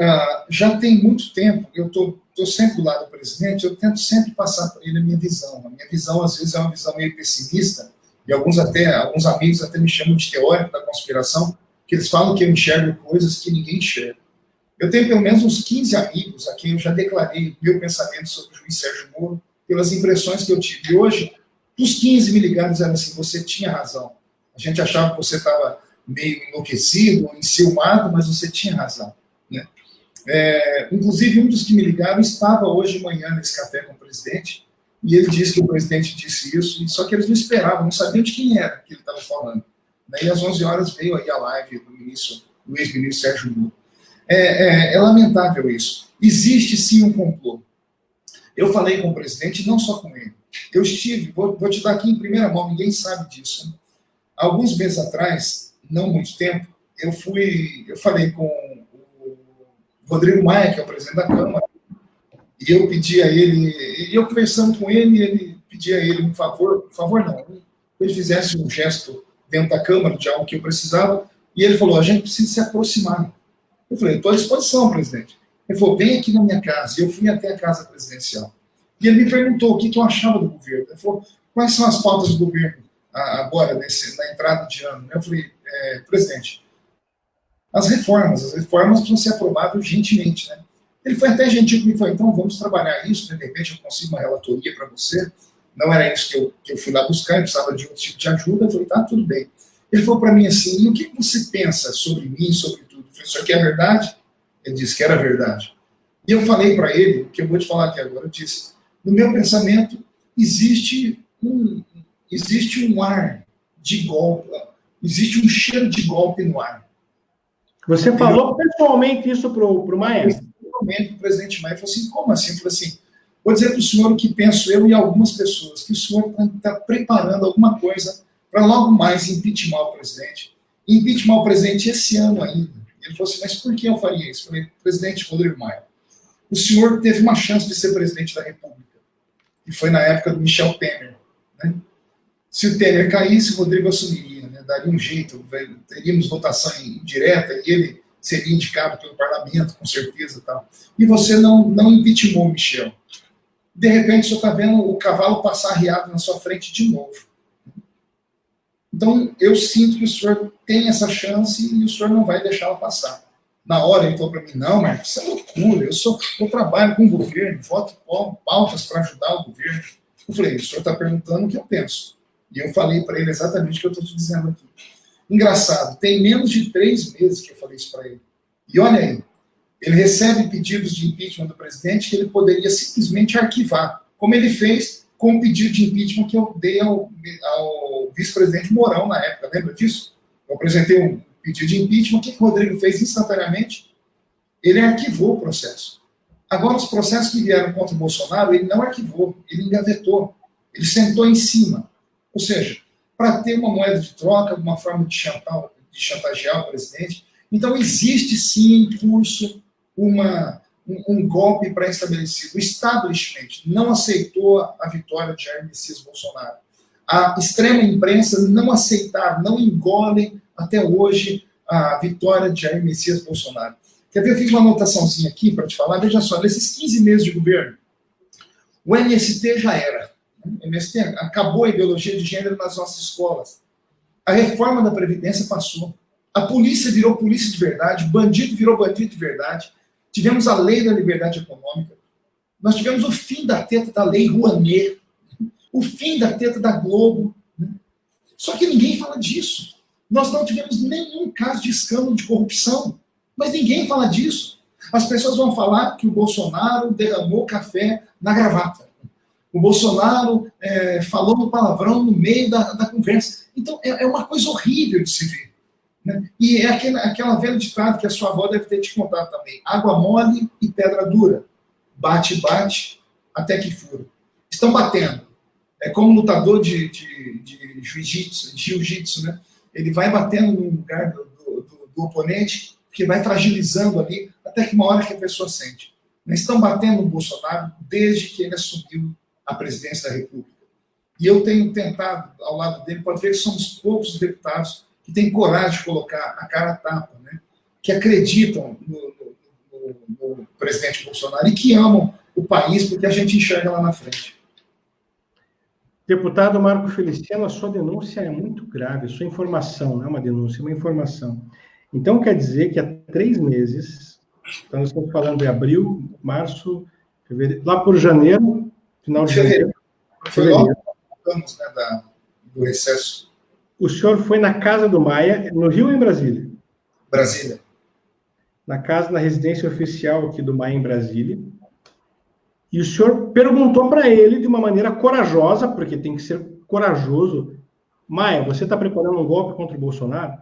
já tem muito tempo, eu estou sempre do lado do presidente, eu tento sempre passar para ele a minha visão. A minha visão, às vezes, é uma visão meio pessimista, e alguns amigos até me chamam de teórico da conspiração, que eles falam que eu enxergo coisas que ninguém enxerga. Eu tenho pelo menos uns 15 amigos a quem eu já declarei meu pensamento sobre o juiz Sérgio Moro, pelas impressões que eu tive. E hoje, dos 15 me ligaram dizendo assim: você tinha razão. A gente achava que você estava meio enlouquecido, enciumado, mas você tinha razão. Né? Inclusive, um dos que me ligaram estava hoje de manhã nesse café com o presidente, e ele disse que o presidente disse isso, só que eles não esperavam, não sabiam de quem era que ele estava falando. E às 11 horas veio aí a live do ex-ministro Sérgio Moro. É lamentável isso. Existe sim um complô. Eu falei com o presidente, não só com ele. Eu estive, vou te dar aqui em primeira mão, ninguém sabe disso. Né? Alguns meses atrás, não muito tempo, eu falei com o Rodrigo Maia, que é o presidente da Câmara, e eu pedi a ele, eu conversando com ele, ele pedia a ele um favor não, ele fizesse um gesto dentro da Câmara de algo que eu precisava, e ele falou: a gente precisa se aproximar. Eu falei: estou à disposição, presidente. Ele falou: vem aqui na minha casa. Eu fui até a casa presidencial. E ele me perguntou o que eu achava do governo. Ele falou: quais são as pautas do governo agora, na entrada de ano? Eu falei: presidente, as reformas precisam ser aprovadas urgentemente. Né? Ele foi até gentil comigo e falou: então vamos trabalhar isso, de repente eu consigo uma relatoria para você. Não era isso que eu fui lá buscar, eu precisava de outro tipo de ajuda. Eu falei: tá, tudo bem. Ele falou para mim assim: e o que você pensa sobre mim, sobre tudo? Eu falei: isso aqui é verdade? Ele disse que era verdade. E eu falei para ele, o que eu vou te falar aqui agora, eu disse: no meu pensamento, existe um ar de golpe, existe um cheiro de golpe no ar. Você falou pessoalmente isso para o Maia? Pessoalmente, o presidente Maia falou assim: como assim? Eu falei assim: vou dizer para o senhor o que penso eu e algumas pessoas, que o senhor está preparando alguma coisa para logo mais impeachment o presidente. impeachment o presidente esse ano ainda. Ele falou assim, mas por que eu faria isso? Eu falei, presidente Rodrigo Maia, o senhor teve uma chance de ser presidente da República. E foi na época do Michel Temer. Né? Se o Temer caísse, o Rodrigo assumiria, né? Daria um jeito, teríamos votação indireta e ele seria indicado pelo parlamento, com certeza. Tal. E você não impeachmentou o Michel. De repente, o senhor está vendo o cavalo passar arriado na sua frente de novo. Então, eu sinto que o senhor tem essa chance e o senhor não vai deixá-la passar. Na hora ele falou para mim, não, Marcos, isso é loucura, eu trabalho com o governo, voto pautas para ajudar o governo. Eu falei, o senhor está perguntando o que eu penso. E eu falei para ele exatamente o que eu estou te dizendo aqui. Engraçado, tem menos de 3 meses que eu falei isso para ele. E olha aí, ele recebe pedidos de impeachment do presidente que ele poderia simplesmente arquivar, como ele fez com o pedido de impeachment que eu dei ao vice-presidente Mourão na época, lembra disso? Eu apresentei um pedido de impeachment, o que o Rodrigo fez instantaneamente? Ele arquivou o processo. Agora, os processos que vieram contra o Bolsonaro, ele não arquivou, ele engavetou, ele sentou em cima. Ou seja, para ter uma moeda de troca, uma forma de chantagear o presidente. Então, existe sim em curso um golpe pré-estabelecido. O establishment não aceitou a vitória de Jair Messias Bolsonaro. A extrema imprensa não aceitaram, não engolem até hoje a vitória de Jair Messias Bolsonaro. Quer ver? Eu fiz uma anotaçãozinha aqui para te falar. Veja só, nesses 15 meses de governo, o MST já era. O MST acabou a ideologia de gênero nas nossas escolas. A reforma da Previdência passou. A polícia virou polícia de verdade, bandido virou bandido de verdade. Tivemos a lei da liberdade econômica. Nós tivemos o fim da teta da lei Rouanet, o fim da teta da Globo. Só que ninguém fala disso. Nós não tivemos nenhum caso de escândalo de corrupção, mas ninguém fala disso. As pessoas vão falar que o Bolsonaro derramou café na gravata. O Bolsonaro falou no palavrão no meio da conversa. Então, é uma coisa horrível de se ver. Né? E é aquela velha ditado que a sua avó deve ter te contado também. Água mole e pedra dura. Bate, bate, até que fura. Estão batendo. É como um lutador de jiu-jitsu, né? Ele vai batendo no lugar do oponente, que vai fragilizando ali, até que uma hora que a pessoa sente. Mas estão batendo no Bolsonaro desde que ele assumiu a presidência da República. E eu tenho tentado, ao lado dele, pode ver que somos poucos deputados que têm coragem de colocar a cara a tapa, né? Que acreditam no presidente Bolsonaro e que amam o país, porque a gente enxerga lá na frente. Deputado Marco Feliciano, a sua denúncia é muito grave, a sua informação, não é uma denúncia, é uma informação. Então, quer dizer que há 3 meses, então nós estamos falando de abril, março, fevereiro, lá por janeiro, final de janeiro. Foi logo anos, né, do recesso. O senhor foi na casa do Maia, no Rio ou em Brasília? Brasília. Na residência oficial aqui do Maia, em Brasília. E o senhor perguntou para ele de uma maneira corajosa, porque tem que ser corajoso, Maia, você está preparando um golpe contra o Bolsonaro?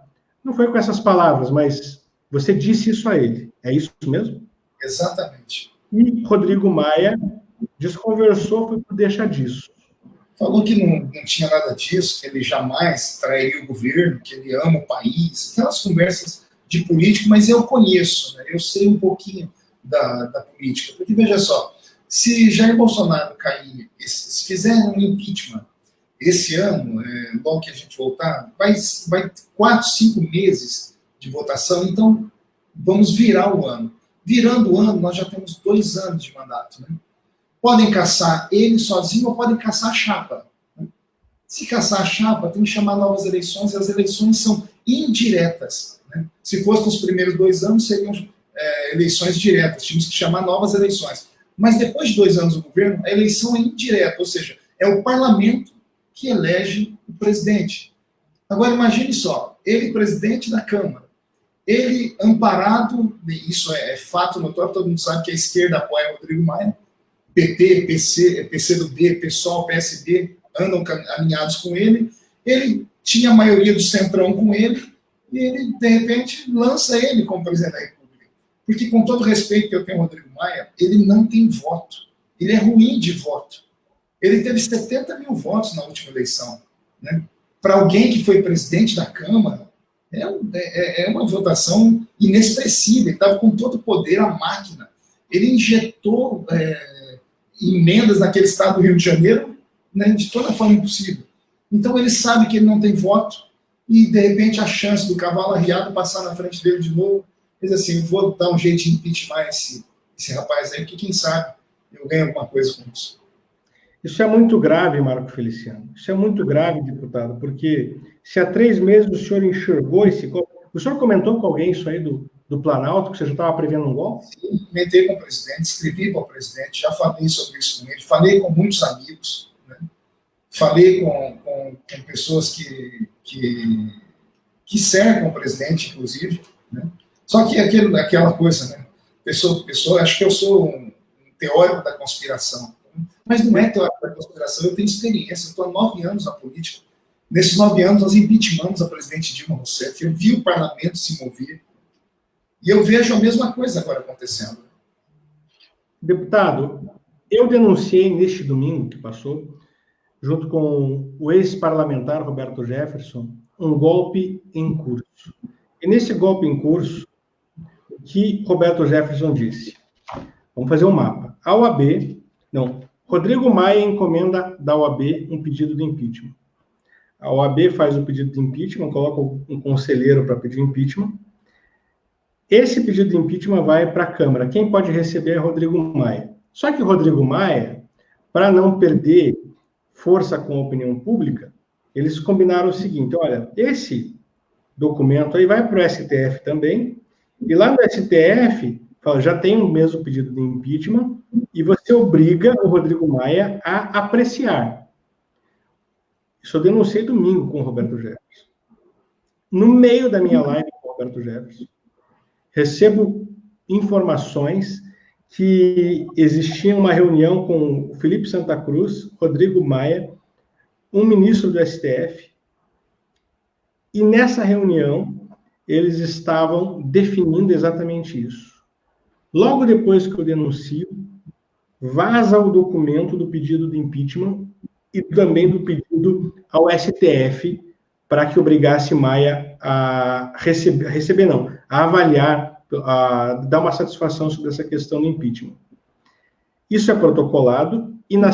Não foi com essas palavras, mas você disse isso a ele. É isso mesmo? Exatamente. E Rodrigo Maia desconversou, foi por deixar disso. Falou que não tinha nada disso, que ele jamais trairia o governo, que ele ama o país, aquelas conversas de político, mas eu conheço, né? Eu sei um pouquinho da política. Porque, veja só, se Jair Bolsonaro cair, se fizer um impeachment esse ano, logo que a gente voltar, vai 4, 5 meses de votação, então vamos virar o ano. Virando o ano, nós já temos 2 anos de mandato, né? Podem caçar ele sozinho ou podem caçar a chapa. Se caçar a chapa, tem que chamar novas eleições, e as eleições são indiretas. Né? Se fosse nos primeiros 2 anos, seriam eleições diretas, tínhamos que chamar novas eleições. Mas depois de 2 anos do governo, a eleição é indireta, ou seja, é o parlamento que elege o presidente. Agora, imagine só, ele presidente da Câmara, ele amparado, isso é fato notório, todo mundo sabe que a esquerda apoia o Rodrigo Maia, PT, PCdoB, PSOL, PSD andam alinhados com ele. Ele tinha a maioria do centrão com ele e ele, de repente, lança ele como presidente da República. Porque, com todo respeito que eu tenho ao Rodrigo Maia, ele não tem voto. Ele é ruim de voto. Ele teve 70 mil votos na última eleição. Né? Para alguém que foi presidente da Câmara, É uma votação inexpressiva. Ele estava com todo o poder, a máquina. Ele injetou emendas naquele estado do Rio de Janeiro, né, de toda forma possível. Então ele sabe que ele não tem voto e, de repente, a chance do cavalo arriado passar na frente dele de novo, diz assim, eu vou dar um jeito de impeachment esse rapaz aí, porque quem sabe eu ganho alguma coisa com isso. Isso é muito grave, Marco Feliciano. Isso é muito grave, deputado, porque se há 3 meses o senhor enxergou esse golpe... O senhor comentou com alguém isso aí do Planalto, que você já estava prevendo um golpe? Sim, comentei com o presidente, escrevi para o presidente, já falei sobre isso com ele, falei com muitos amigos, né? Falei com pessoas que cercam o presidente, inclusive, né? Só que aquela coisa, né? Pessoa, acho que eu sou um teórico da conspiração, mas não é teórico da conspiração, eu tenho experiência, eu estou há 9 anos na política. Nesses 9 anos, nós impeachmentamos a presidente Dilma Rousseff, eu vi o parlamento se mover, e eu vejo a mesma coisa agora acontecendo. Deputado, eu denunciei neste domingo que passou, junto com o ex-parlamentar Roberto Jefferson, um golpe em curso. E nesse golpe em curso, o que Roberto Jefferson disse? Vamos fazer um mapa. Rodrigo Maia encomenda da OAB um pedido de impeachment. A OAB faz o pedido de impeachment, coloca um conselheiro para pedir impeachment. Esse pedido de impeachment vai para a Câmara. Quem pode receber é Rodrigo Maia. Só que Rodrigo Maia, para não perder força com a opinião pública, eles combinaram o seguinte, olha, esse documento aí vai para o STF também, e lá no STF, fala, já tem o mesmo pedido de impeachment, e você obriga o Rodrigo Maia a apreciar. Isso eu denunciei domingo com o Roberto Jefferson. No meio da minha live com o Roberto Jefferson, recebo informações que existia uma reunião com o Felipe Santa Cruz, Rodrigo Maia, um ministro do STF, e nessa reunião eles estavam definindo exatamente isso. Logo depois que eu denuncio, vaza o documento do pedido de impeachment e também do pedido ao STF para que obrigasse Maia a a avaliar, a dar uma satisfação sobre essa questão do impeachment. Isso é protocolado e na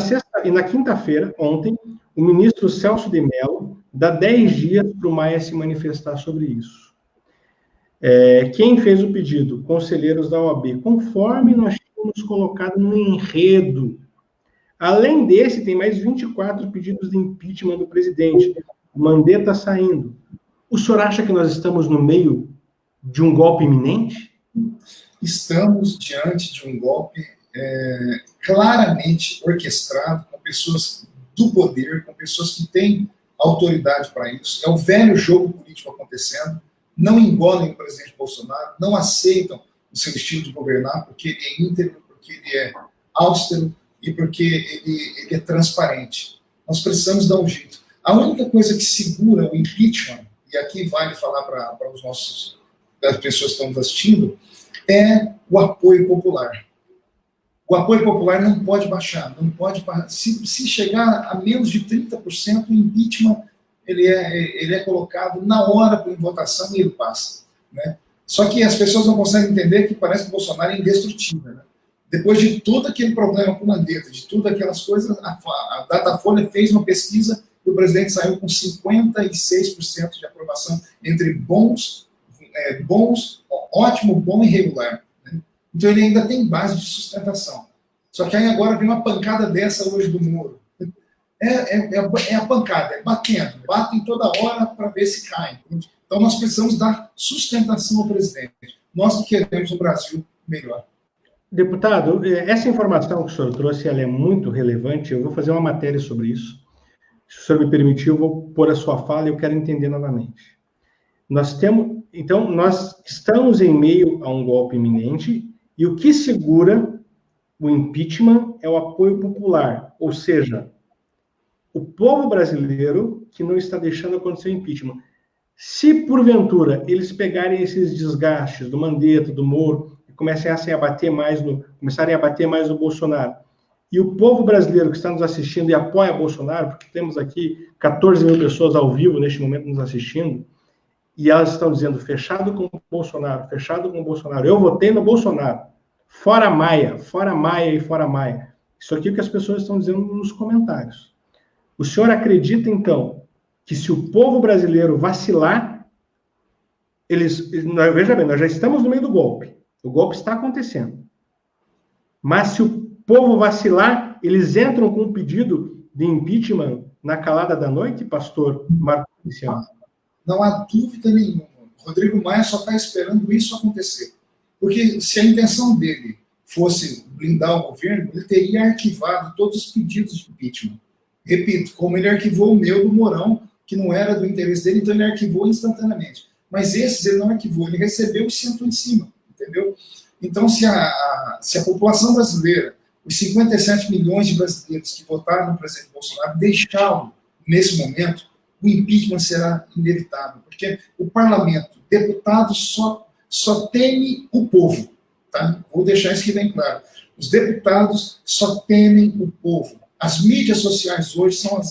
quinta-feira, ontem, o ministro Celso de Mello dá 10 dias para o Maia se manifestar sobre isso. Quem fez o pedido? Conselheiros da OAB, conforme nós tínhamos colocado no enredo. Além desse, tem mais 24 pedidos de impeachment do presidente. O Mandetta saindo. O senhor acha que nós estamos no meio de um golpe iminente? Estamos diante de um golpe claramente orquestrado, com pessoas do poder, com pessoas que têm autoridade para isso. É o velho jogo político acontecendo. Não engolem o presidente Bolsonaro, não aceitam o seu estilo de governar, porque ele é íntegro, porque ele é austero e porque ele é transparente. Nós precisamos dar um jeito. A única coisa que segura o impeachment, e aqui vale falar para as pessoas que estão nos assistindo, é o apoio popular. O apoio popular não pode baixar, não pode. Se chegar a menos de 30%, o impeachment ele é colocado na hora em votação e ele passa, né? Só que as pessoas não conseguem entender que parece que o Bolsonaro é indestrutível, né? Depois de todo aquele problema com o Mandetta, de tudo aquelas coisas, a Datafolha fez uma pesquisa e o presidente saiu com 56% de aprovação entre bons, ótimo, bom e regular, né? Então ele ainda tem base de sustentação. Só que aí agora vem uma pancada dessa hoje do Moro. É a pancada, batendo, batem toda hora para ver se cai. Entende? Então nós precisamos dar sustentação ao presidente. Nós que queremos um Brasil melhor. Deputado, essa informação que o senhor trouxe, ela é muito relevante. Eu vou fazer uma matéria sobre isso. Se o senhor me permitir, eu vou pôr a sua fala e eu quero entender novamente. Nós estamos em meio a um golpe iminente e o que segura o impeachment é o apoio popular, ou seja, o povo brasileiro que não está deixando acontecer o impeachment. Se, porventura, eles pegarem esses desgastes do Mandetta, do Moro, e começarem a bater mais no Bolsonaro, e o povo brasileiro que está nos assistindo e apoia Bolsonaro, porque temos aqui 14 mil pessoas ao vivo neste momento nos assistindo, e elas estão dizendo fechado com o Bolsonaro, fechado com o Bolsonaro. Eu votei no Bolsonaro. Fora Maia e fora Maia. Isso aqui é o que as pessoas estão dizendo nos comentários. O senhor acredita, então, que se o povo brasileiro vacilar, veja bem, nós já estamos no meio do golpe. O golpe está acontecendo. Mas se o povo vacilar, eles entram com um pedido de impeachment na calada da noite, pastor Marco Feliciano? Não há dúvida nenhuma. Rodrigo Maia só está esperando isso acontecer. Porque se a intenção dele fosse blindar o governo, ele teria arquivado todos os pedidos de impeachment. Repito, como ele arquivou o meu do Mourão, que não era do interesse dele, então ele arquivou instantaneamente. Mas esses ele não arquivou, ele recebeu e sentou em cima, entendeu? Então, se a população brasileira, os 57 milhões de brasileiros que votaram no presidente Bolsonaro, deixá-lo nesse momento, o impeachment será inevitável, porque o parlamento, deputados só temem o povo, tá? Vou deixar isso aqui bem claro. Os deputados só temem o povo. As mídias sociais hoje são,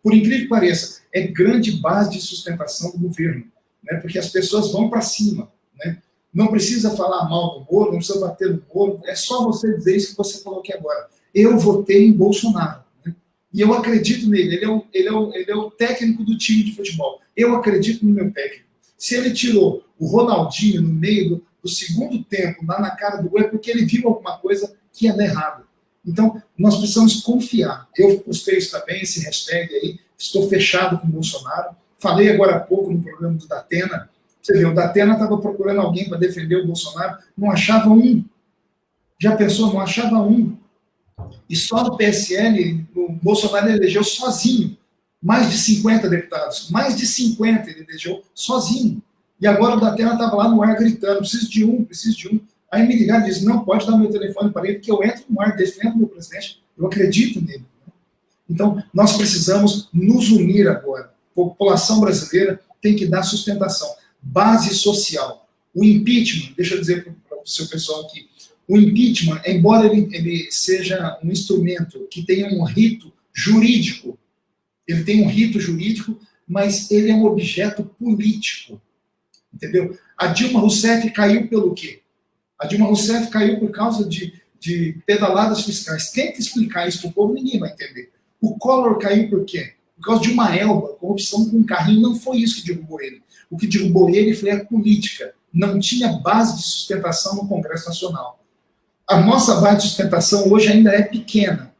por incrível que pareça, é grande base de sustentação do governo, né? Porque as pessoas vão para cima, né? Não precisa falar mal do Moro, não precisa bater no Moro, é só você dizer isso que você falou aqui agora. Eu votei em Bolsonaro, né? E eu acredito nele, ele é o técnico do time de futebol. Eu acredito no meu técnico. Se ele tirou o Ronaldinho no meio do segundo tempo, lá na cara do gol, é porque ele viu alguma coisa que ia dar errado. Então, nós precisamos confiar. Eu postei isso também, esse hashtag aí, estou fechado com o Bolsonaro. Falei agora há pouco no programa do Datena. Você vê, o Datena estava procurando alguém para defender o Bolsonaro, não achava um. Já pensou? Não achava um. E só no PSL, o Bolsonaro elegeu sozinho mais de 50 deputados. Mais de 50 ele elegeu sozinho. E agora o Datena estava lá no ar gritando, preciso de um. Aí me ligaram e disse, não, pode dar meu telefone para ele, que eu entro no ar, defendo o meu presidente, eu acredito nele. Então, nós precisamos nos unir agora. A população brasileira tem que dar sustentação. Base social. O impeachment, deixa eu dizer para o seu pessoal aqui, o impeachment, embora ele seja um instrumento que tenha um rito jurídico, ele tem um rito jurídico, mas ele é um objeto político. Entendeu? A Dilma Rousseff caiu pelo quê? A Dilma Rousseff caiu por causa de pedaladas fiscais. Tenta explicar isso para o povo, ninguém vai entender. O Collor caiu por quê? Por causa de uma elba, corrupção com um carrinho, não foi isso que derrubou ele. O que derrubou ele foi a política. Não tinha base de sustentação no Congresso Nacional. A nossa base de sustentação hoje ainda é pequena.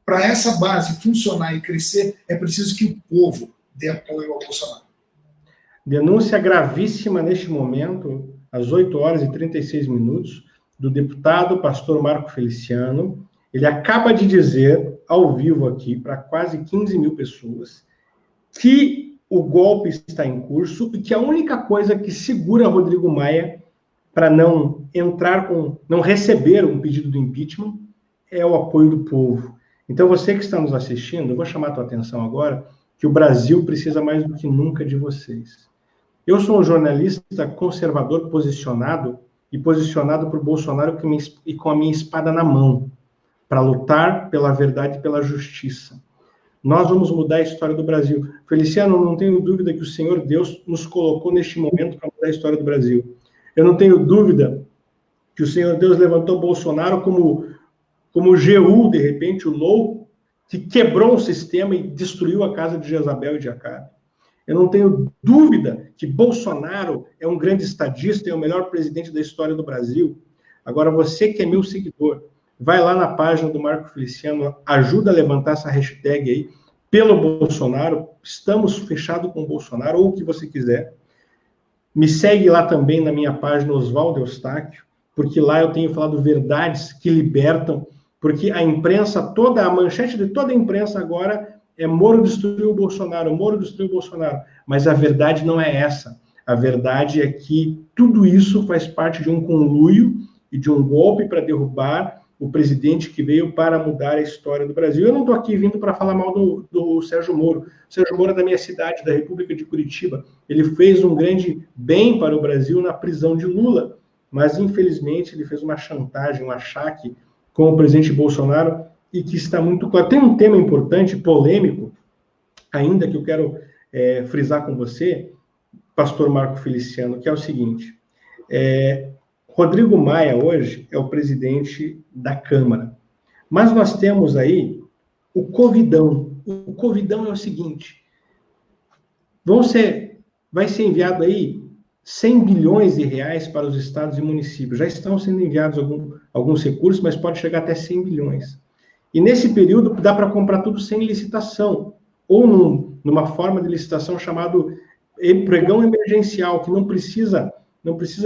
Para essa base funcionar e crescer, é preciso que o povo dê apoio ao Bolsonaro. Denúncia gravíssima neste momento, às 8 horas e 36 minutos, do deputado pastor Marco Feliciano. Ele acaba de dizer, ao vivo aqui, para quase 15 mil pessoas, que o golpe está em curso e que a única coisa que segura Rodrigo Maia para não receber um pedido de impeachment é o apoio do povo. Então, você que está nos assistindo, eu vou chamar a tua atenção agora, que o Brasil precisa mais do que nunca de vocês. Eu sou um jornalista conservador posicionado por Bolsonaro e com a minha espada na mão, para lutar pela verdade e pela justiça. Nós vamos mudar a história do Brasil. Feliciano, não tenho dúvida que o Senhor Deus nos colocou neste momento para mudar a história do Brasil. Eu não tenho dúvida que o Senhor Deus levantou Bolsonaro como o Jeú, de repente, o louco, que quebrou um sistema e destruiu a casa de Jezabel e de Acabe. Eu não tenho dúvida que Bolsonaro é um grande estadista e é o melhor presidente da história do Brasil. Agora, você que é meu seguidor, vai lá na página do Marco Feliciano, ajuda a levantar essa hashtag aí, pelo Bolsonaro, estamos fechados com o Bolsonaro, ou o que você quiser. Me segue lá também na minha página Oswaldo Eustáquio, porque lá eu tenho falado verdades que libertam, porque a imprensa toda, a manchete de toda a imprensa agora é Moro destruiu o Bolsonaro, Moro destruiu o Bolsonaro. Mas a verdade não é essa. A verdade é que tudo isso faz parte de um conluio e de um golpe para derrubar o presidente que veio para mudar a história do Brasil. Eu não estou aqui vindo para falar mal do Sérgio Moro. O Sérgio Moro é da minha cidade, da República de Curitiba. Ele fez um grande bem para o Brasil na prisão de Lula, mas, infelizmente, ele fez uma chantagem, um achaque com o presidente Bolsonaro, e que está muito claro. Tem um tema importante, polêmico, ainda que eu quero frisar com você. pastor Marco Feliciano, que é o seguinte, Rodrigo Maia hoje é o presidente da Câmara, mas nós temos aí o Covidão. O Covidão é o seguinte, vai ser enviado aí 100 bilhões de reais para os estados e municípios. Já estão sendo enviados alguns recursos, mas pode chegar até 100 bilhões. E nesse período dá para comprar tudo sem licitação, ou numa forma de licitação chamado pregão emergencial, que não precisa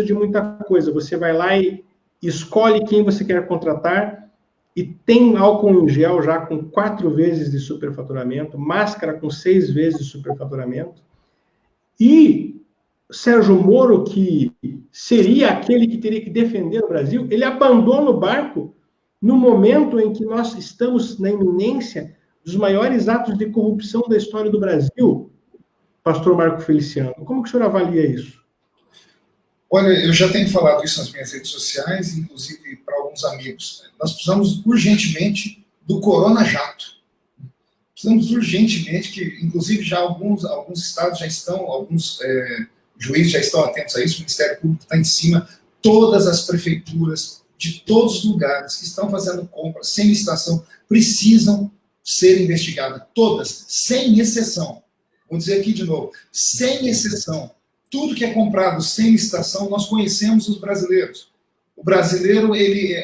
de muita coisa. Você vai lá e escolhe quem você quer contratar e tem álcool em gel já com 4 vezes de superfaturamento, máscara com 6 vezes de superfaturamento. E Sérgio Moro, que seria aquele que teria que defender o Brasil, ele abandona o barco no momento em que nós estamos na iminência dos maiores atos de corrupção da história do Brasil, pastor Marco Feliciano. Como que o senhor avalia isso? Olha, eu já tenho falado isso nas minhas redes sociais, inclusive para alguns amigos. Nós precisamos urgentemente do Corona Jato. Precisamos urgentemente, que inclusive já alguns estados já estão, alguns juízes já estão atentos a isso, o Ministério Público está em cima, todas as prefeituras de todos os lugares que estão fazendo compras sem licitação precisam ser investigadas, todas, sem exceção. Vou dizer aqui de novo, sem exceção. Tudo que é comprado sem licitação, nós conhecemos os brasileiros. O brasileiro,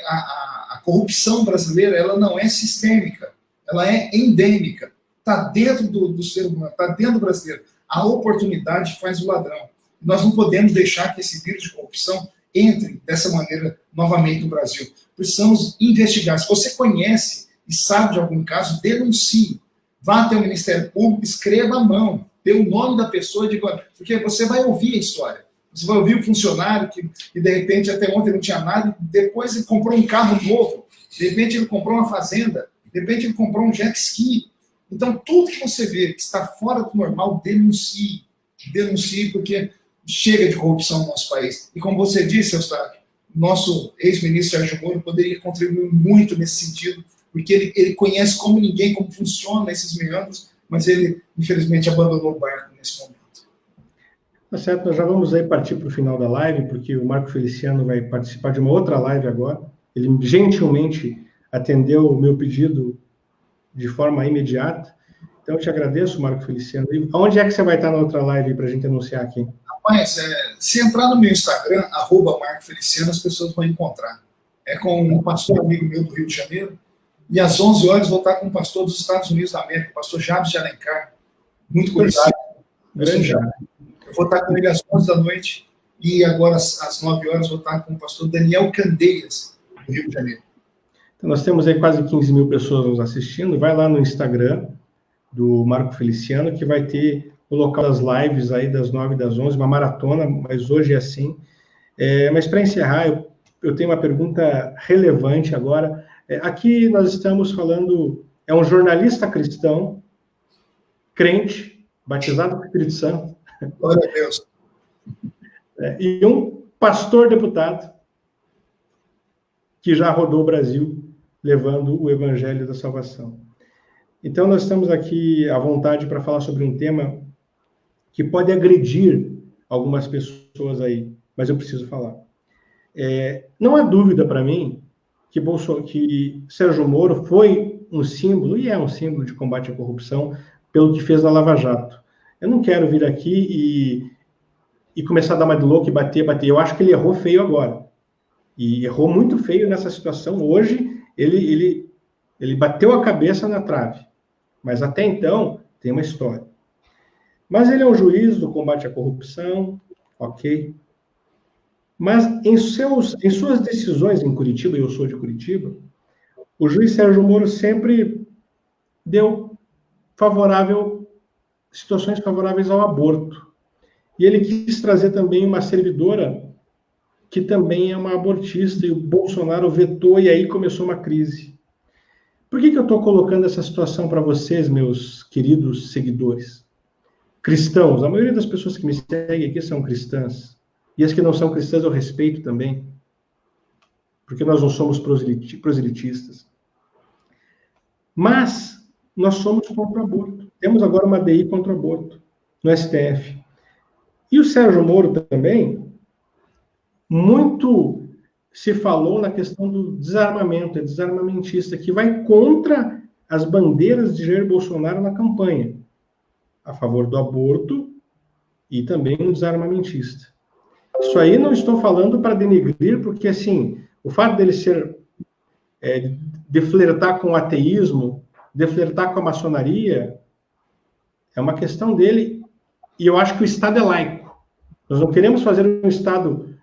a corrupção brasileira, ela não é sistêmica, ela é endêmica. Está dentro do ser humano, está dentro do brasileiro. A oportunidade faz o ladrão. Nós não podemos deixar que esse vírus de corrupção entre dessa maneira novamente no Brasil. Precisamos investigar. Se você conhece e sabe de algum caso, denuncie. Vá até o Ministério Público, escreva à mão, dê o nome da pessoa, porque você vai ouvir a história. Você vai ouvir o funcionário que de repente até ontem não tinha nada, depois ele comprou um carro novo, de repente ele comprou uma fazenda, de repente ele comprou um jet ski. Então, tudo que você vê que está fora do normal, denuncie. Denuncie, porque chega de corrupção no nosso país. E como você disse, Eustáquio, nosso ex-ministro Sérgio Moro poderia contribuir muito nesse sentido, porque ele conhece como ninguém, como funciona esses meandros, mas ele, infelizmente, abandonou o barco nesse momento. Tá certo, nós já vamos aí partir para o final da live, porque o Marco Feliciano vai participar de uma outra live agora. Ele gentilmente atendeu o meu pedido de forma imediata. Então, eu te agradeço, Marco Feliciano. E onde é que você vai estar na outra live para a gente anunciar aqui? Rapaz, se entrar no meu Instagram, @Marco Feliciano, as pessoas vão encontrar. É com um pastor amigo meu do Rio de Janeiro, e às 11 horas vou estar com um pastor dos Estados Unidos da América, o pastor Jabes de Alencar, muito conhecido. Grande. Eu vou estar com ele às 11 da noite, e agora às 9 horas vou estar com o pastor Daniel Candeias, do Rio de Janeiro. Então, nós temos aí quase 15 mil pessoas nos assistindo. Vai lá no Instagram do Marco Feliciano, que vai ter o local das lives aí das 9 e das 11, uma maratona, mas hoje é assim. Mas para encerrar, eu tenho uma pergunta relevante agora. Aqui nós estamos falando, é um jornalista cristão, crente, batizado com o Espírito Santo. Glória a Deus. E um pastor deputado que já rodou o Brasil levando o evangelho da salvação. Então, nós estamos aqui à vontade para falar sobre um tema que pode agredir algumas pessoas aí, mas eu preciso falar. Não há dúvida para mim que Sérgio Moro foi um símbolo, e é um símbolo de combate à corrupção, pelo que fez na Lava Jato. Eu não quero vir aqui e começar a dar uma de louco e bater. Eu acho que ele errou feio agora. E errou muito feio nessa situação. Hoje, ele bateu a cabeça na trave. Mas até então, tem uma história. Mas ele é um juiz do combate à corrupção, ok. Mas em suas decisões em Curitiba, e eu sou de Curitiba, o juiz Sérgio Moro sempre deu situações favoráveis ao aborto. E ele quis trazer também uma servidora que também é uma abortista, e o Bolsonaro vetou, e aí começou uma crise. Por que eu estou colocando essa situação para vocês, meus queridos seguidores? Cristãos, a maioria das pessoas que me seguem aqui são cristãs, e as que não são cristãs eu respeito também, porque nós não somos proselitistas. Mas nós somos contra o aborto. Temos agora uma DI contra o aborto, no STF. E o Sérgio Moro também, muito se falou na questão do desarmamento, é desarmamentista, que vai contra as bandeiras de Jair Bolsonaro na campanha, a favor do aborto e também um desarmamentista. Isso aí não estou falando para denegrir, porque, assim, o fato dele ser, de flertar com o ateísmo, de flertar com a maçonaria, é uma questão dele, e eu acho que o Estado é laico. Nós não queremos fazer um Estado,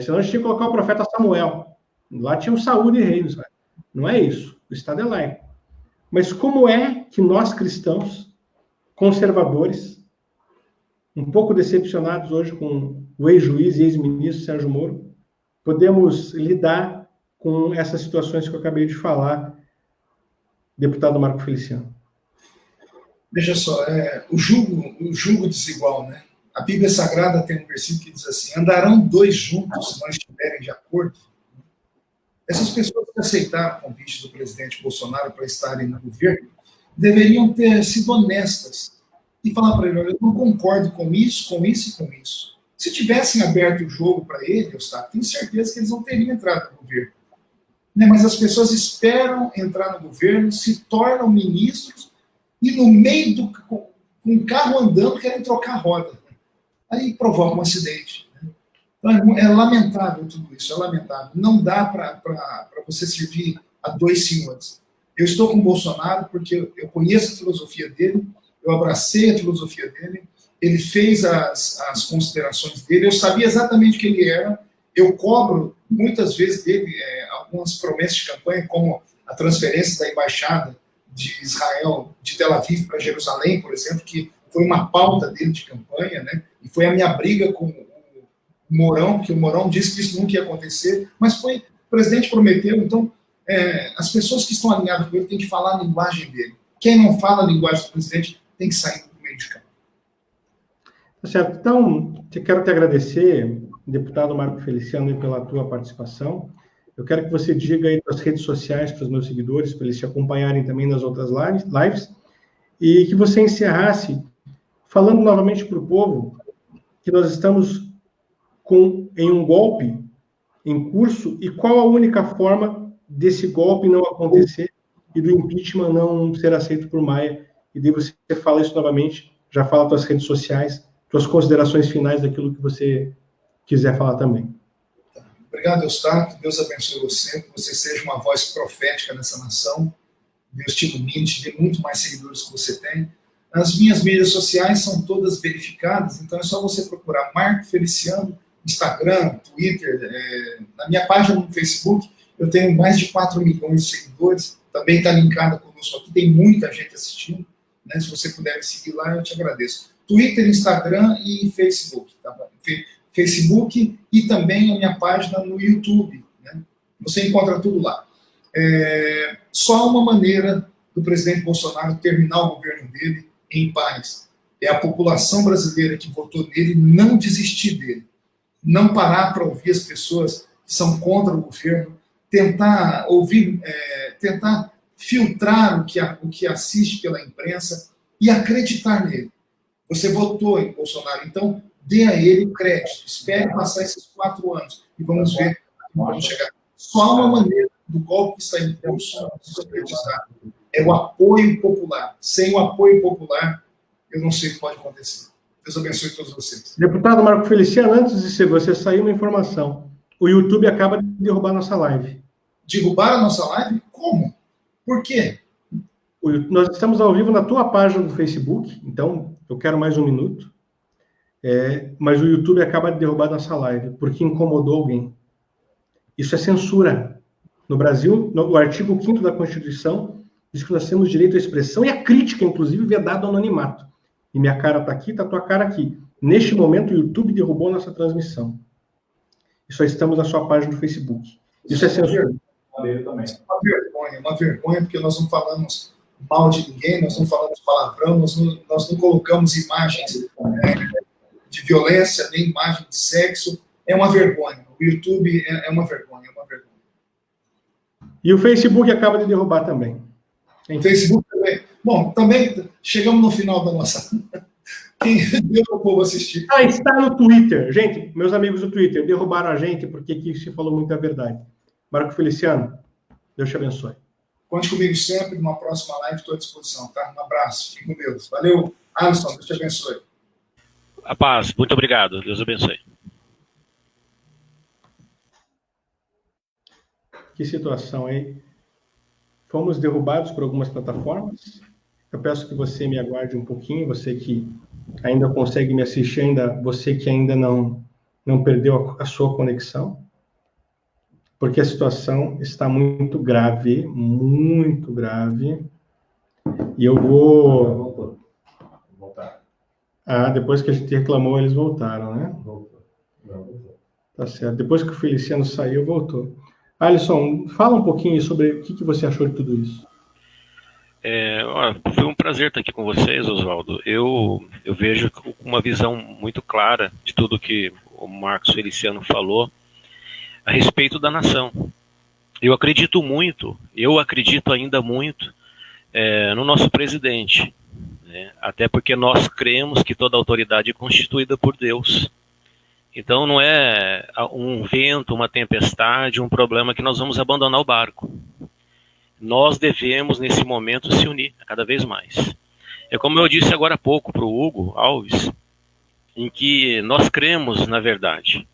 senão a gente tinha que colocar o profeta Samuel. Lá tinha o Saúl e reis. Não é isso. O Estado é laico. Mas como é que nós, cristãos, conservadores, um pouco decepcionados hoje com o ex-juiz e ex-ministro Sérgio Moro, podemos lidar com essas situações que eu acabei de falar, deputado Marco Feliciano? Veja só, o julgo desigual, né? A Bíblia Sagrada tem um versículo que diz assim: andarão dois juntos se não estiverem de acordo. Essas pessoas que aceitaram o convite do presidente Bolsonaro para estarem no governo deveriam ter sido honestas e falar para ele: olha, eu não concordo com isso, com isso e com isso. Se tivessem aberto o jogo para ele, Eustáquio, tenho certeza que eles não teriam entrado no governo. Mas as pessoas esperam entrar no governo, se tornam ministros e no meio com o carro andando querem trocar a roda. Aí provoca um acidente. Então, é lamentável tudo isso, é lamentável. Não dá para você servir a dois senhores. Eu estou com o Bolsonaro porque eu conheço a filosofia dele, eu abracei a filosofia dele, ele fez as considerações dele, eu sabia exatamente quem ele era, eu cobro muitas vezes dele algumas promessas de campanha, como a transferência da embaixada de Israel, de Tel Aviv para Jerusalém, por exemplo, que foi uma pauta dele de campanha, né? E foi a minha briga com o Mourão, porque o Mourão disse que isso nunca ia acontecer, mas foi, o presidente prometeu, então as pessoas que estão alinhadas com ele têm que falar a linguagem dele. Quem não fala a linguagem do presidente tem que sair do meio de campo. Tá certo. Então, quero te agradecer, deputado Marco Feliciano, pela tua participação. Eu quero que você diga aí nas redes sociais para os meus seguidores, para eles te acompanharem também nas outras lives, e que você encerrasse falando novamente para o povo que nós estamos em um golpe em curso e qual a única forma desse golpe não acontecer e do impeachment não ser aceito por Maia. E daí você fala isso novamente, já fala suas redes sociais, suas considerações finais daquilo que você quiser falar também. Obrigado, Eustáquio. Deus abençoe você, que você seja uma voz profética nessa nação. Deus te ilumine, te dê muito mais seguidores que você tem. As minhas mídias sociais são todas verificadas, então é só você procurar Marco Feliciano, Instagram, Twitter, na minha página no Facebook, eu tenho mais de 4 milhões de seguidores, também está linkada conosco aqui, tem muita gente assistindo, né? Se você puder me seguir lá, eu te agradeço. Twitter, Instagram e Facebook, tá bom? Facebook e também a minha página no YouTube, né? Você encontra tudo lá. Só uma maneira do presidente Bolsonaro terminar o governo dele em paz. É a população brasileira que votou nele não desistir dele. Não parar para ouvir as pessoas que são contra o governo, tentar ouvir, tentar filtrar o que assiste pela imprensa e acreditar nele. Você votou em Bolsonaro, então dê a ele crédito, espere passar esses 4 anos e vamos ver como vamos chegar. Só uma maneira do golpe que está em curso é o apoio popular. Sem o apoio popular, eu não sei o que pode acontecer. Deus abençoe todos vocês. Deputado Marco Feliciano, antes de você sair, uma informação. O YouTube acaba de derrubar nossa live. Derrubar a nossa live? Como? Por quê? Nós estamos ao vivo na tua página do Facebook, então eu quero mais 1 minuto. Mas o YouTube acaba de derrubar nossa live, porque incomodou alguém. Isso é censura. No Brasil, o artigo 5º da Constituição diz que nós temos direito à expressão e à crítica, inclusive, vedado ao anonimato. E minha cara está aqui, está tua cara aqui. Neste momento, o YouTube derrubou a nossa transmissão. E só estamos na sua página do Facebook. Isso é censura. É uma vergonha, porque nós não falamos mal de ninguém, nós não falamos palavrão, nós não colocamos imagens de violência, nem imagem de sexo. É uma vergonha. O YouTube é uma vergonha, é uma vergonha. E o Facebook acaba de derrubar também. O Facebook também. Bom, também chegamos no final da nossa Quem deu para o povo assistir? Ah, está no Twitter. Gente, meus amigos do Twitter, derrubaram a gente porque aqui se falou muita verdade. Marco Feliciano, Deus te abençoe. Conte comigo sempre, numa próxima live estou à disposição, tá? Um abraço, fique com Deus. Valeu, Alisson, Deus te abençoe. A paz, muito obrigado, Deus abençoe. Que situação, hein? Fomos derrubados por algumas plataformas. Eu peço que você me aguarde um pouquinho, você que ainda consegue me assistir, você que ainda não perdeu a sua conexão, porque a situação está muito grave, e eu vou... Voltar. Ah, depois que a gente reclamou, eles voltaram, né? Voltou. Não, voltou. Tá certo. Depois que o Feliciano saiu, voltou. Alisson, fala um pouquinho sobre o que você achou de tudo isso. Foi um prazer estar aqui com vocês, Oswaldo. Eu vejo uma visão muito clara de tudo que o Marcos Feliciano falou a respeito da nação. Eu acredito ainda muito no nosso presidente, né? Até porque nós cremos que toda autoridade é constituída por Deus. Então não é um vento, uma tempestade, um problema que nós vamos abandonar o barco. Nós devemos, nesse momento, se unir cada vez mais. É como eu disse agora há pouco para o Hugo Alves, em que nós cremos na verdade.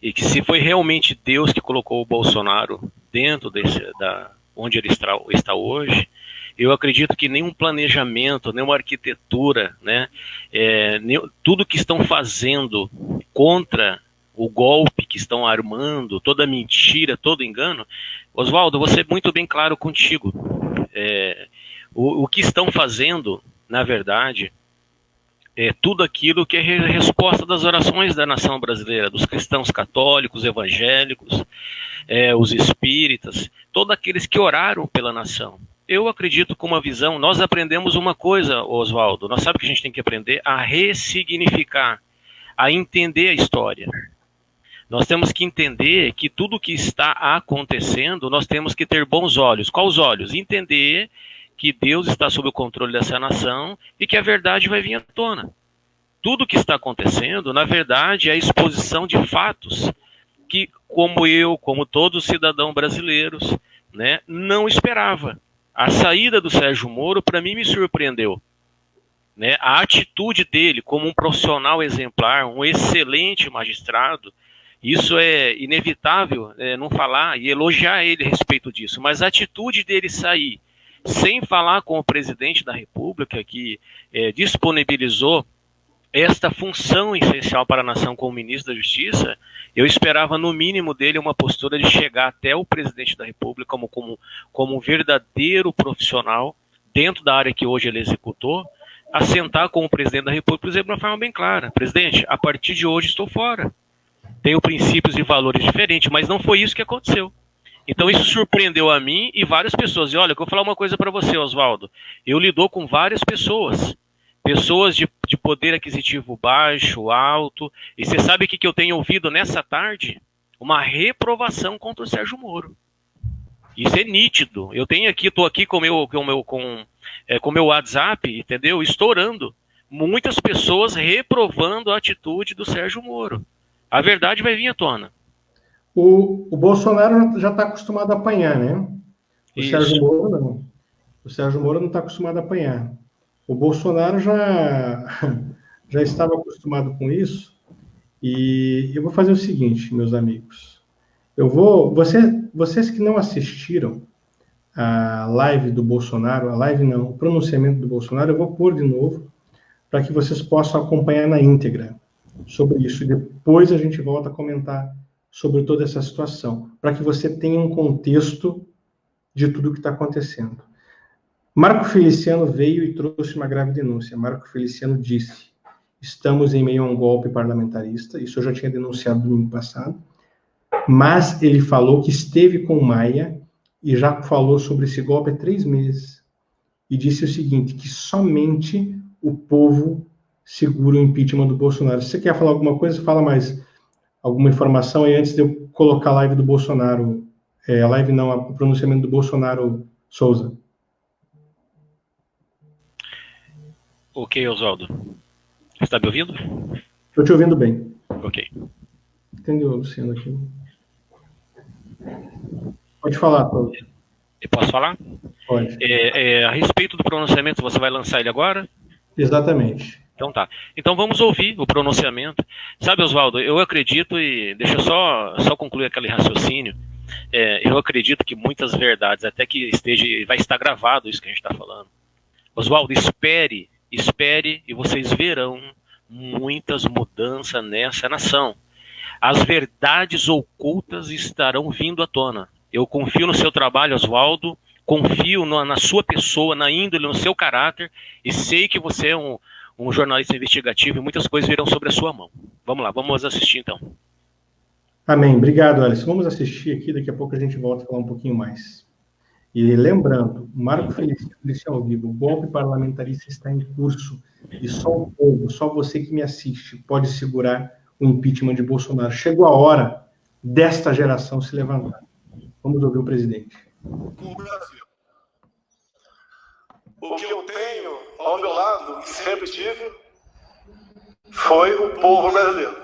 E que se foi realmente Deus que colocou o Bolsonaro dentro onde ele está hoje, eu acredito que nenhum planejamento, nenhuma arquitetura, né, tudo que estão fazendo contra o golpe que estão armando, toda mentira, todo engano, Oswaldo, vou ser muito bem claro contigo. O que estão fazendo, na verdade, é tudo aquilo que é resposta das orações da nação brasileira, dos cristãos católicos, evangélicos, os espíritas, todos aqueles que oraram pela nação. Eu acredito com uma visão, nós aprendemos uma coisa, Oswaldo, nós sabemos que a gente tem que aprender a ressignificar, a entender a história. Nós temos que entender que tudo que está acontecendo, nós temos que ter bons olhos. Quais olhos? Entender que Deus está sob o controle dessa nação e que a verdade vai vir à tona. Tudo que está acontecendo, na verdade, é a exposição de fatos que, como todos os cidadãos brasileiros, né, não esperava. A saída do Sérgio Moro, para mim, me surpreendeu. Né? A atitude dele como um profissional exemplar, um excelente magistrado, isso é inevitável não falar e elogiar ele a respeito disso, mas a atitude dele sair sem falar com o presidente da República, que disponibilizou esta função essencial para a nação como ministro da Justiça, eu esperava no mínimo dele uma postura de chegar até o presidente da República como um verdadeiro profissional dentro da área que hoje ele executou, a sentar com o presidente da República e dizer de uma forma bem clara: presidente, a partir de hoje estou fora. Tenho princípios e valores diferentes, mas não foi isso que aconteceu. Então isso surpreendeu a mim e várias pessoas. E olha, eu vou falar uma coisa para você, Oswaldo. Eu lido com várias pessoas de poder aquisitivo baixo, alto, e você sabe o que eu tenho ouvido nessa tarde? Uma reprovação contra o Sérgio Moro. Isso é nítido. Eu estou aqui com o meu WhatsApp, entendeu? Estourando. Muitas pessoas reprovando a atitude do Sérgio Moro. A verdade vai vir à tona. O Bolsonaro já está acostumado a apanhar, né? Sérgio Moro não. O Sérgio Moro não está acostumado a apanhar. O Bolsonaro já estava acostumado com isso. E eu vou fazer o seguinte, meus amigos. Vocês que não assistiram a live do Bolsonaro, o pronunciamento do Bolsonaro, eu vou pôr de novo para que vocês possam acompanhar na íntegra sobre isso. E depois a gente volta a comentar sobre toda essa situação, para que você tenha um contexto de tudo o que está acontecendo. Marco Feliciano veio e trouxe uma grave denúncia. Marco Feliciano disse: estamos em meio a um golpe parlamentarista. Isso eu já tinha denunciado no domingo passado. Mas ele falou que esteve com Maia e já falou sobre esse golpe há 3 meses. E disse o seguinte, que somente o povo segura o impeachment do Bolsonaro. Se você quer falar alguma coisa, fala mais alguma informação aí antes de eu colocar a live do Bolsonaro. A live não, o pronunciamento do Bolsonaro Souza. Ok, Oswaldo. Você está me ouvindo? Estou te ouvindo bem. Ok. Entendeu, Luciano? Aqui. Pode falar, Paulo. Eu posso falar? Pode. A respeito do pronunciamento, você vai lançar ele agora? Exatamente. Então tá. Então vamos ouvir o pronunciamento. Sabe, Oswaldo, eu acredito, e deixa eu só concluir aquele raciocínio, eu acredito que muitas verdades, até que vai estar gravado isso que a gente está falando. Oswaldo, espere e vocês verão muitas mudanças nessa nação. As verdades ocultas estarão vindo à tona. Eu confio no seu trabalho, Oswaldo, confio na sua pessoa, na índole, no seu caráter, e sei que você é um jornalista investigativo e muitas coisas virão sobre a sua mão. Vamos lá, vamos assistir então. Amém. Obrigado, Alisson. Vamos assistir aqui, daqui a pouco a gente volta a falar um pouquinho mais. E lembrando, Marco Feliciano disse ao vivo, o golpe parlamentarista está em curso e só o povo, só você que me assiste pode segurar o impeachment de Bolsonaro. Chegou a hora desta geração se levantar. Vamos ouvir o presidente. O Brasil. O que eu tenho ao meu lado, e sempre tive, foi o povo brasileiro.